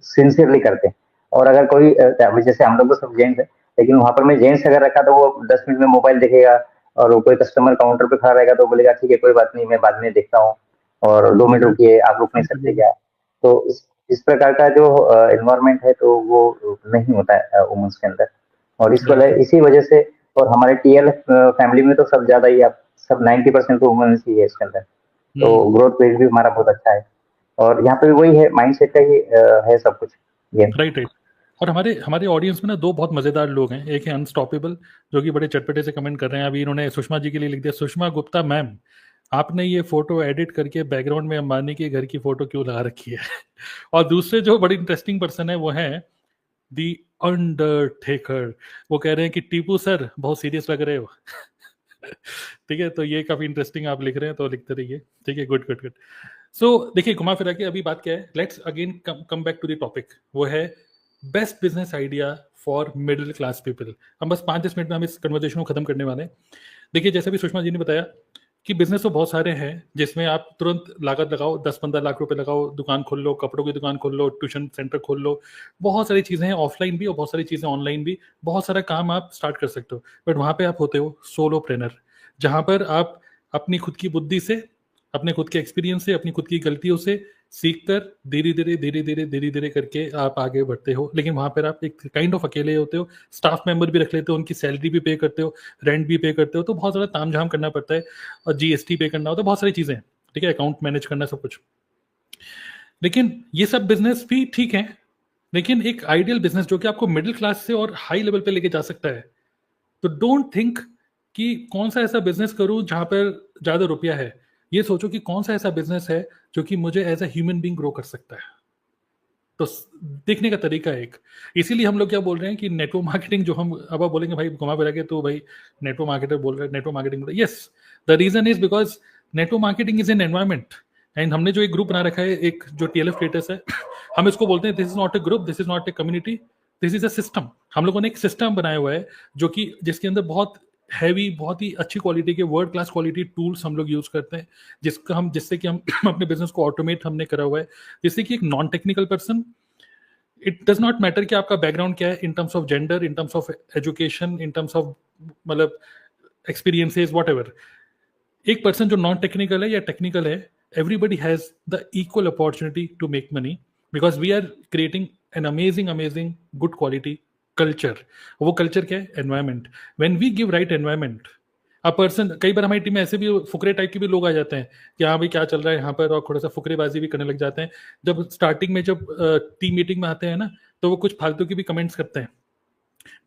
Speaker 11: सिंसियरली करते हैं। और अगर कोई जैसे हम लोग तो सब जेंट्स है, लेकिन वहां पर मैं जेंट्स अगर रखा तो वो 10 मिनट में मोबाइल देखेगा, और कोई कस्टमर काउंटर पे खड़ा रहेगा तो बोलेगा ठीक है कोई बात नहीं, मैं बाद में देखता हूँ, और 2 मिनट रुकिए, आप रुक नहीं सकते क्या। तो इस प्रकार का जो एनवायरमेंट है तो वो नहीं होता है वुमेन्स के अंदर, और इसी वजह से। और हमारे TLF फैमिली में तो सब ज्यादा ही, आप सब 90% तो वुमेन्स ही है इसके अंदर, तो ग्रोथ रेट भी हमारा बहुत अच्छा है। और यहाँ पे भी वही है, माइंडसेट का ही है सब कुछ।
Speaker 1: राइट। और हमारे ऑडियंस में ना 2 बहुत मजेदार लोग हैं। एक है अनस्टॉपेबल, जो कि बड़े चटपटे से कमेंट कर रहे हैं। अभी इन्होंने सुषमा जी के लिए लिख दिया, सुषमा गुप्ता मैम आपने ये फोटो एडिट करके बैकग्राउंड में अंबानी के घर की फोटो क्यों लगा रखी है। और दूसरे जो बड़ी इंटरेस्टिंग पर्सन है वो है दी अंडरटेकर। वो कह रहे हैं कि टीपू सर बहुत सीरियस लग रहे हो। ठीक है, तो ये काफी इंटरेस्टिंग आप लिख रहे हैं, तो लिखते रहिए। ठीक है, गुड गुड गुड। सो देखिए, घुमा फिरा के अभी बात क्या है, let's again come back to the topic. वो है best business idea for middle class people. हम बस 5-10 मिनट में हम इस कन्वर्सेशन को खत्म करने वाले हैं। देखिए, जैसे भी सुषमा जी ने बताया, कि बिजनेस तो बहुत सारे हैं जिसमें आप तुरंत लागत लगाओ, 10-15 लाख रुपए लगाओ, दुकान खोल लो, कपड़ों की दुकान खोल लो, ट्यूशन सेंटर खोल लो, बहुत सारी चीजें हैं ऑफलाइन भी और बहुत सारी चीजें ऑनलाइन भी, बहुत सारा काम आप स्टार्ट कर सकते हो। बट वहां पे आप होते हो सोलोप्रेनर, जहां पर आप अपनी खुद की बुद्धि से, अपने खुद के एक्सपीरियंस से, अपनी खुद की गलतियों से सीखकर धीरे धीरे करके आप आगे बढ़ते हो। लेकिन वहां पर आप एक काइंड ऑफ अकेले होते हो, स्टाफ मेंबर भी रख लेते हो, उनकी सैलरी भी पे करते हो, रेंट भी पे करते हो, तो बहुत ज्यादा तामझाम करना पड़ता है और जीएसटी पे करना होता है, बहुत सारी चीजें हैं, ठीक है, अकाउंट मैनेज करना, सब कुछ। लेकिन ये सब बिजनेस भी ठीक है, लेकिन एक आइडियल बिजनेस जो कि आपको मिडिल क्लास से और हाई लेवल पे लेके जा सकता है, तो डोंट थिंक कि कौन सा ऐसा बिजनेस करूं जहां पर ज्यादा रुपया है। ये सोचो कि कौन सा ऐसा बिजनेस है जो कि मुझे as a human being grow कर सकता है। तो देखने का तरीका है एक। इसीलिए हम लोग क्या बोल रहे हैं कि नेटवर्क मार्केटिंग, जो हम अब आप बोलेंगे भाई घुमा फिरा के तो भाई नेटवर्क मार्केटर बोल रहे हैं, network marketing. Yes, the reason is because network marketing is an environment. And हमने जो एक ग्रुप बना रखा है, एक जो TLF क्रिएटर्स है, हम इसको बोलते हैं this is not a group, this is not a community, this is a system. हम लोगों ने एक सिस्टम बनाया हुआ है जो कि जिसके अंदर बहुत हैवी, बहुत ही अच्छी क्वालिटी के, वर्ल्ड क्लास क्वालिटी टूल्स हम लोग यूज करते हैं, जिससे कि हम अपने बिजनेस को ऑटोमेट हमने करा हुआ है, जिससे कि एक non technical person, it does not matter कि आपका बैकग्राउंड क्या है in terms of gender, in terms of education, in terms of मतलब एक्सपीरियंसेस, व्हाटएवर, एक पर्सन जो नॉन टेक्निकल है या टेक्निकल है, everybody has the equal opportunity to make money because we are creating an amazing good quality culture। वो culture क्या है? environment। when we give right environment, a person, कई बार हमारी टीम में ऐसे भी फुकरे टाइप के भी लोग आ जाते हैं कि हाँ भाई क्या चल रहा है यहाँ पर, और थोड़ा सा फुकरेबाजी भी करने लग जाते हैं। जब स्टार्टिंग में जब टीम मीटिंग में आते हैं ना, तो वो कुछ फालतू की भी कमेंट्स करते हैं,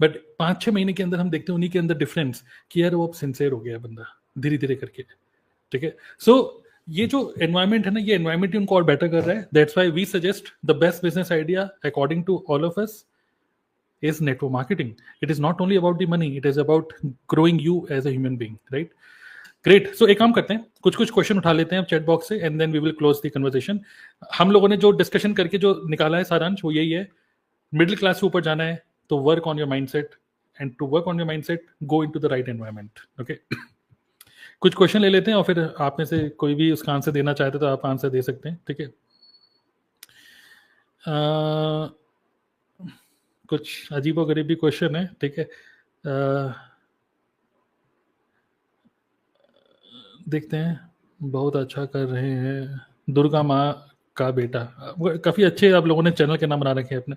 Speaker 1: बट 5-6 महीने के अंदर हम देखते हैं उन्हीं के अंदर डिफरेंस कि यार वो अब सिंसियर हो गया बंदा धीरे धीरे करके, ठीक है। सो ये जो एनवायरनमेंट है ना, ये एनवायरनमेंट उनको और बेटर कर रहा है। That's why we suggest the best business idea according to all of us is network marketing. It is not only about the money, it is about growing you as a human being, right? Great. So एक काम करते हैं, कुछ क्वेश्चन उठा लेते हैं चैट बॉक्स से, and then we will close the conversation. हम लोगों ने जो डिस्कशन करके जो निकाला है सारांश, वो यही है, मिडिल क्लास से ऊपर जाना है तो work on your mindset, and to work on your mindset go into the right environment. Okay, कुछ क्वेश्चन ले लेते हैं और फिर आप में से कोई भी उसका आंसर देना चाहते तो आप आंसर दे सकते हैं, ठीक है। कुछ अजीबोगरीबी क्वेश्चन है, ठीक है। देखते हैं। बहुत अच्छा कर रहे हैं, दुर्गा माँ का बेटा, काफी अच्छे आप लोगों ने चैनल के नाम बना रखे हैं अपने।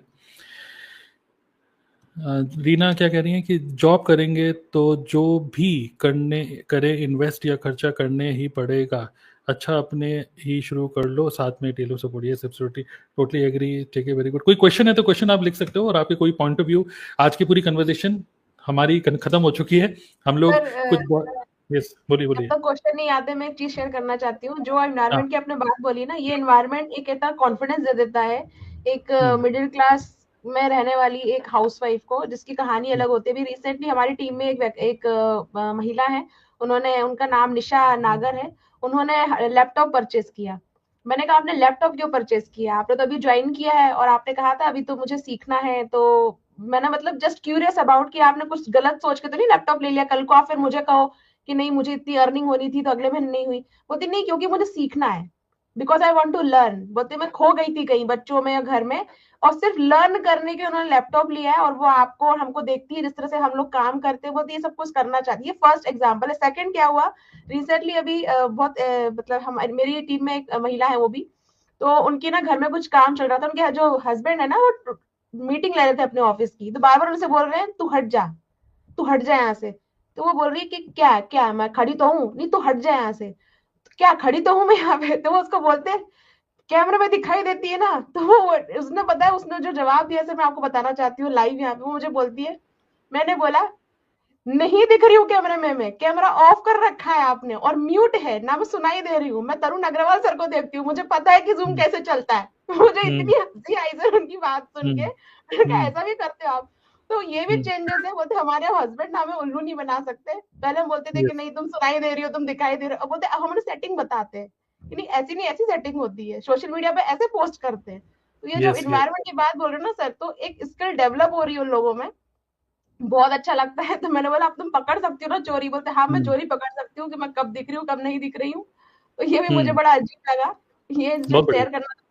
Speaker 1: रीना क्या कह रही है कि जॉब करेंगे तो जो भी करे इन्वेस्ट या खर्चा करने ही पड़ेगा, अच्छा अपने ही शुरू कर लो, साथ में टेलो सपोर्ट। ये टोटली एग्री, ठीक है, वेरी गुड। कोई क्वेश्चन है तो क्वेश्चन आप लिख सकते हो, और आपके कोई पॉइंट ऑफ व्यू। आज की पूरी कन्वर्सेशन हमारी खत्म हो चुकी है, हम लोग कुछ यस बोलिए।
Speaker 5: तो क्वेश्चन नहीं आते, मैं एक चीज शेयर करना चाहती हूँ। जो एनवायरनमेंट की आपने बात बोली ना, ये एनवायरनमेंट एक ऐसा कॉन्फिडेंस दे देता है एक मिडिल क्लास में रहने वाली एक हाउसवाइफ को, जिसकी कहानी अलग होती है। अभी रिसेंटली हमारी टीम में एक महिला है, उनका नाम निशा नागर है। उन्होंने लैपटॉप परचेज किया। मैंने कहा आपने लैपटॉप क्यों परचेज किया? आपने तो अभी ज्वाइन किया है और आपने कहा था अभी तो मुझे सीखना है। तो मैंने मतलब जस्ट क्यूरियस अबाउट कि आपने कुछ गलत सोच के तो नहीं लैपटॉप ले लिया, कल को आप फिर मुझे कहो कि नहीं मुझे इतनी अर्निंग होनी थी तो अगले महीने नहीं हुई। बोलती नहीं, क्योंकि मुझे सीखना है, because I want to learn. बोलते मैं खो गई थी कहीं बच्चों में या घर में, और सिर्फ लर्न करने के उन्होंने लैपटॉप लिया है, और वो आपको और हमको देखती है जिस तरह से हम लोग काम करते हैं, बोलती ये सब कुछ करना चाहती है। फर्स्ट एग्जाम्पल है। सेकंड क्या हुआ, रिसेंटली अभी बहुत मतलब मेरी टीम में एक महिला है वो भी, तो उनकी ना घर में कुछ काम चल रहा था। उनके जो हस्बैंड है ना, वो मीटिंग ले रहे थे अपने ऑफिस की, तो बार बार उनसे बोल रहे हैं तू हट जा यहाँ से। तो वो बोल रही है कि क्या मैं खड़ी तो हूँ, नहीं तू हट जा यहाँ से। तो क्या खड़ी तो हूँ मैं यहाँ पे? तो वो उसको बोलते हैं कैमरे में दिखाई देती है ना। तो उसने पता है उसने जो जवाब दिया, मैं आपको बताना चाहती हूँ लाइव यहाँ पे। वो मुझे बोलती है, मैंने बोला नहीं दिख रही हूँ कैमरे में, मैं कैमरा ऑफ कर रखा है आपने और म्यूट है ना, मैं सुनाई दे रही हूँ। मैं तरुण अग्रवाल सर को देखती हूँ, मुझे पता है कि जूम कैसे चलता है। मुझे इतनी हंसी आई सर उनकी बात सुन के, ऐसा भी करते हो आप? तो ये भी चेंजेस है। बोलते हमारे हस्बैंड हमें उल्लू नहीं बना सकते। पहले हम बोलते थे कि नहीं तुम सुनाई दे रही हो, तुम दिखाई दे रहे हो। अब बोलते हमें सेटिंग बताते हैं कि नहीं ऐसी सेटिंग होती है, सोशल मीडिया पे ऐसे पोस्ट करते हैं। तो ये जो एनवायरनमेंट की बात बोल रहे हो ना सर, तो एक स्किल डेवलप हो रही है उन लोगों में बहुत अच्छा लगता है। तो मैंने बोला अब तुम पकड़ सकती हो ना चोरी? बोलते हाँ मैं चोरी पकड़ सकती हूँ कि मैं कब दिख रही हूँ कब नहीं दिख रही हूँ। तो ये भी मुझे बड़ा अजीब लगा, ये जो
Speaker 1: बहुत बढ़िया।
Speaker 5: शेयर करना था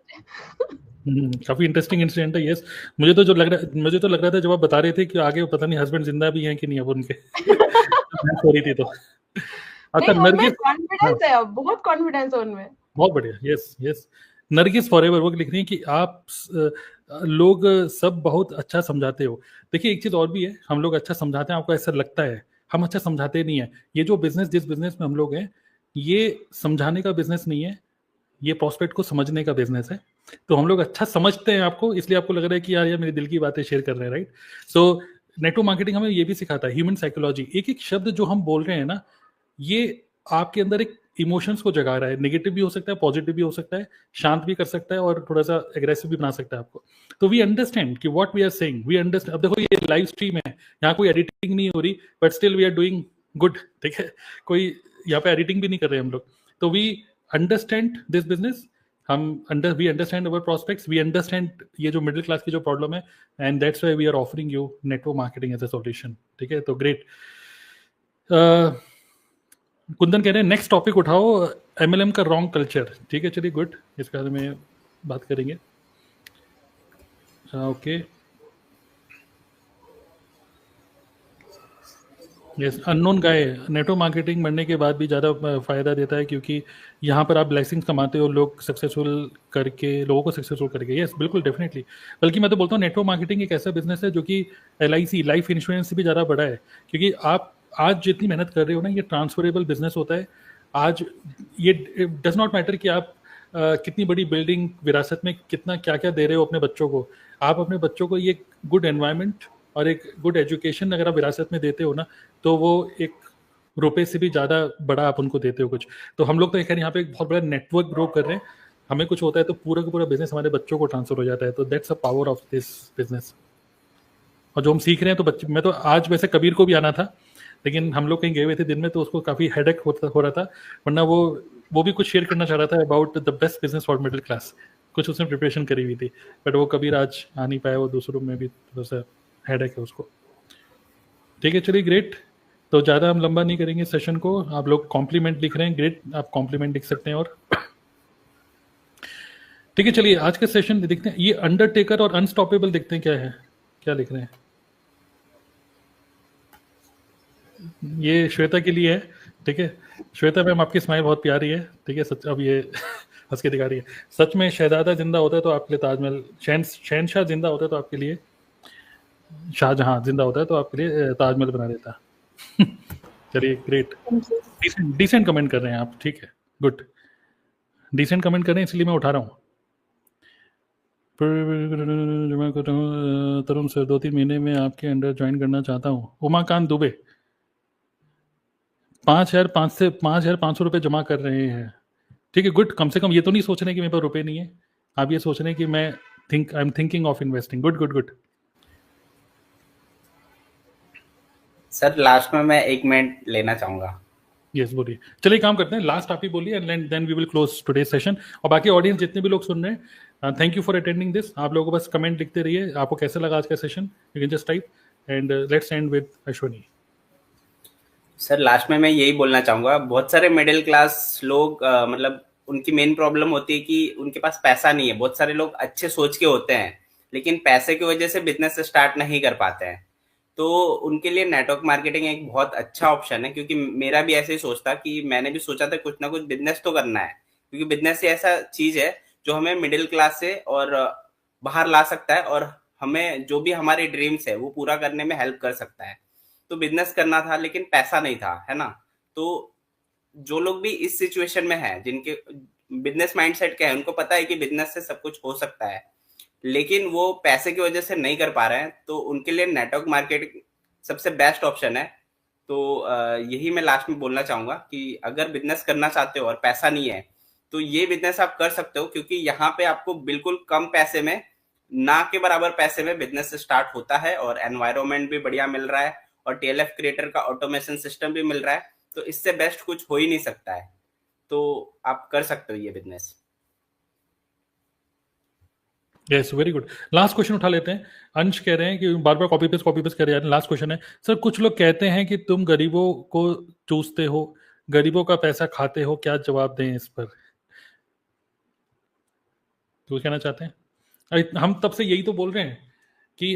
Speaker 5: मुझे।
Speaker 1: काफी इंटरेस्टिंग इंसिडेंट है। यस, मुझे तो लग रहा था जब आप बता रहे थे कि आगे पता नहीं हस्बैंड जिंदा भी हैं कि नहीं अब उनके। बात हो रही थी तो। अच्छा
Speaker 5: नहीं, उनमें
Speaker 1: नरगिस, हाँ
Speaker 5: कॉन्फिडेंस है, अब बहुत कॉन्फिडेंस है उनमें।
Speaker 1: बहुत बढ़िया। यस यस, नरगिस फॉरएवर वो लिख रही है कि आप लोग सब बहुत अच्छा समझाते हो। देखिए एक चीज और भी है, हम लोग अच्छा समझाते हैं, आपको ऐसा लगता है, हम अच्छा समझाते नहीं है। ये जो बिजनेस, जिस बिजनेस में हम लोग हैं, ये समझाने का बिजनेस नहीं है, ये प्रोस्पेक्ट को समझने का बिजनेस है। तो हम लोग अच्छा समझते हैं आपको, इसलिए आपको लग रहा है कि यार ये मेरी दिल की बातें शेयर कर रहे हैं, राइट? सो नेटवर्क मार्केटिंग हमें ये भी सिखाता है, ह्यूमन साइकोलॉजी। एक एक शब्द जो हम बोल रहे हैं ना, ये आपके अंदर एक इमोशंस को जगा रहा है। नेगेटिव भी हो सकता है, पॉजिटिव भी हो सकता है, शांत भी कर सकता है और थोड़ा सा एग्रेसिव भी बना सकता है आपको। तो वी अंडरस्टैंड कि what we are saying, we understand. अब देखो ये लाइव स्ट्रीम है, यहाँ कोई एडिटिंग नहीं हो रही, but still we are doing good, ठीक है? कोई यहाँ पे एडिटिंग भी नहीं कर रहे हम लोग। तो we understand this business, we understand our prospects, we understand ये जो मिडिल क्लास की जो प्रॉब्लम है, and that's why we are offering you network marketing as a solution, ठीक है? तो ग्रेट। कुंदन कह रहे हैं नेक्स्ट टॉपिक उठाओ, एमएलएम का रॉन्ग कल्चर। ठीक है, चलिए गुड, इस बारे में बात करेंगे। Okay, yes, unknown guy, network marketing बढ़ने के बाद भी ज़्यादा फायदा देता है, क्योंकि यहाँ पर आप ब्लेसिंग्स कमाते हो, लोग सक्सेसफुल करके, लोगों को सक्सेसफुल करके। यस बिल्कुल, डेफिनेटली। बल्कि मैं तो बोलता हूँ नेटवर्क मार्केटिंग एक ऐसा बिजनेस है जो कि LIC, लाइफ इंश्योरेंस से भी ज़्यादा बड़ा है, क्योंकि आप आज जितनी मेहनत कर रहे हो ना, ये ट्रांसफरेबल बिजनेस होता है। आज ये डज नॉट मैटर कि आप कितनी बड़ी बिल्डिंग विरासत में कितना क्या क्या दे रहे हो अपने बच्चों को। आप अपने बच्चों को ये गुड एनवायरनमेंट और एक गुड एजुकेशन अगर आप विरासत में देते हो ना, तो वो एक रुपए से भी ज़्यादा बड़ा आप उनको देते हो कुछ। तो हम लोग तो खैर यहाँ पे एक बहुत बड़ा नेटवर्क ग्रो कर रहे हैं। हमें कुछ होता है तो पूरा का पूरा बिजनेस हमारे बच्चों को ट्रांसफर हो जाता है। तो that's a power of this business. और जो हम सीख रहे हैं, तो बच्चे, मैं तो आज वैसे कबीर को भी आना था, लेकिन हम लोग कहीं गए हुए थे दिन में, तो उसको काफ़ी हेडेक हो रहा था। वरना वो भी कुछ शेयर करना चाह रहा था about the best business for middle class, कुछ उसने प्रिपरेशन करी हुई थी, बट वो कबीर आज आ नहीं पाया, वो दूसरों में भी थोड़ा सा हेडेक है उसको। ठीक है, चलिए ग्रेट। तो ज़्यादा हम लंबा नहीं करेंगे सेशन को। आप लोग कॉम्प्लीमेंट लिख रहे हैं, ग्रेट, आप कॉम्प्लीमेंट लिख सकते हैं। और ठीक है, चलिए आज का सेशन देखते हैं। ये अंडरटेकर और अनस्टॉपेबल देखते हैं क्या है, क्या लिख रहे हैं। ये श्वेता के लिए है, ठीक है? श्वेता मैम, आपकी स्माइल बहुत प्यारी है, ठीक है? सच, अब ये हंस के दिखा रही है। सच में शहजादा जिंदा होता है तो आपके लिए ताजमहल, शहनशाह जिंदा होता है तो आपके लिए, शाहजहां जिंदा होता है तो आपके लिए ताजमहल बना देता। चलिए ग्रेट, डिसेंट कमेंट कर रहे हैं आप, ठीक है, गुड, डिसेंट कमेंट कर रहे हैं, इसलिए मैं उठा रहा हूँ। जमा कर रहा हूँ तरुण सर, 2-3 महीने में आपके अंडर ज्वाइन करना चाहता हूँ। उमाकांत दुबे 5,500 रुपये जमा कर रहे हैं, ठीक है, गुड। कम से कम ये तो नहीं सोच रहे कि मेरे पास रुपए नहीं है, आप ये सोच रहे हैं कि I am thinking of investing. Good good good.
Speaker 2: Sir last में मैं 1 मिनट लेना चाहूंगा।
Speaker 1: यस बोलिए। चलिए काम करते हैं, लास्ट आप ही बोलिए, and then we will close today's session. और बाकी ऑडियंस जितने भी लोग सुन रहे हैं, thank you for attending this. आप लोगों को बस कमेंट लिखते रहिए, आपको कैसा लगा आज का session, you can just type, and let's end with Ashwani.
Speaker 2: Sir last में मैं यही बोलना चाहूंगा, बहुत सारे मिडिल क्लास लोग मतलब उनकी मेन प्रॉब्लम होती है कि उनके पास पैसा नहीं है। बहुत सारे लोग अच्छे सोच के होते हैं, लेकिन पैसे की वजह से बिजनेस स्टार्ट नहीं कर पाते हैं। तो उनके लिए नेटवर्क मार्केटिंग एक बहुत अच्छा ऑप्शन है, क्योंकि मेरा भी ऐसे ही सोच था कि मैंने भी सोचा था कुछ ना कुछ बिजनेस तो करना है, क्योंकि बिजनेस ही ऐसा चीज है जो हमें मिडिल क्लास से और बाहर ला सकता है, और हमें जो भी हमारे ड्रीम्स है वो पूरा करने में हेल्प कर सकता है। तो बिजनेस करना था, लेकिन पैसा नहीं था, है ना? तो जो लोग भी इस सिचुएशन में हैं, जिनके बिजनेस माइंडसेट क्या है, उनको पता है कि बिजनेस से सब कुछ हो सकता है, लेकिन वो पैसे की वजह से नहीं कर पा रहे हैं, तो उनके लिए नेटवर्क मार्केटिंग सबसे बेस्ट ऑप्शन है। तो यही मैं लास्ट में बोलना चाहूंगा कि अगर बिजनेस करना चाहते हो और पैसा नहीं है, तो ये बिजनेस आप कर सकते हो, क्योंकि यहाँ पे आपको बिल्कुल कम पैसे में, ना के बराबर पैसे में बिजनेस स्टार्ट होता है, और एनवायरमेंट भी बढ़िया मिल रहा है, और TLF क्रिएटर का ऑटोमेशन सिस्टम भी मिल रहा है। तो इससे बेस्ट कुछ हो ही नहीं सकता है। तो आप कर सकते हो ये business.
Speaker 1: Yes, very good. Last question उठा लेते हैं। अंश कह रहे हैं कि बार बार कॉपी पेस्ट कर रहे हैं। लास्ट क्वेश्चन है सर, कुछ लोग कहते हैं कि तुम गरीबों को चूसते हो, गरीबों का पैसा खाते हो, क्या जवाब दें इस पर? तो कहना चाहते हैं? हम तब से यही तो बोल रहे हैं कि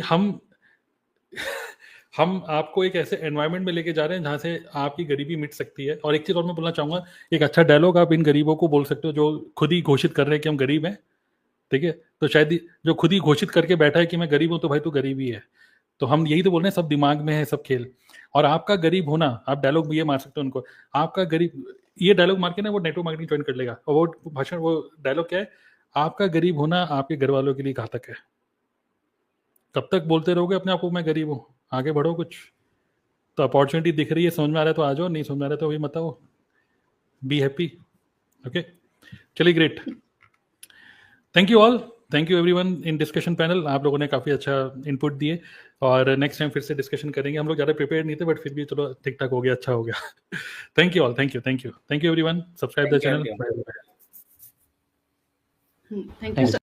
Speaker 1: हम आपको एक ऐसे एनवायरनमेंट में लेके जा रहे हैं जहां से आपकी गरीबी मिट सकती है। और एक चीज और मैं बोलना चाहूंगा, एक अच्छा डायलॉग आप इन गरीबों को बोल सकते हो जो खुद ही घोषित कर रहे हैं कि हम गरीब हैं, ठीक है? तो शायद जो खुद ही घोषित करके बैठा है कि मैं गरीब हूं, तो भाई तू गरीब ही है। तो हम यही तो बोल रहे हैं, सब दिमाग में है, सब खेल। और आपका गरीब होना, आप डायलॉग ये मार सकते हो उनको, आपका गरीब, ये डायलॉग मार के ना वो नेटवर्क मार्केटिंग ज्वाइन कर लेगा। और वो भाषण, वो डायलॉग क्या है, आपका गरीब होना आपके घर वालों के लिए घातक है। कब तक बोलते रहोगे अपने आप को मैं गरीब हूँ? आगे बढ़ो कुछ। तो अपॉर्चुनिटी दिख रही है, समझ में आ रहा है तो आ जाओ, नहीं समझ में आ रहा है तो वही मत आओ। Be happy. ओके, चलिए, great. Thank you all, thank you everyone in discussion panel. आप लोगों ने काफ़ी अच्छा इनपुट दिए और नेक्स्ट टाइम फिर से डिस्कशन करेंगे। हम लोग ज़्यादा प्रिपेयर नहीं थे, बट फिर भी चलो ठीक ठाक हो गया, अच्छा हो गया। Thank you all, thank you, thank you, thank you everyone. Subscribe the channel.
Speaker 6: Thank you.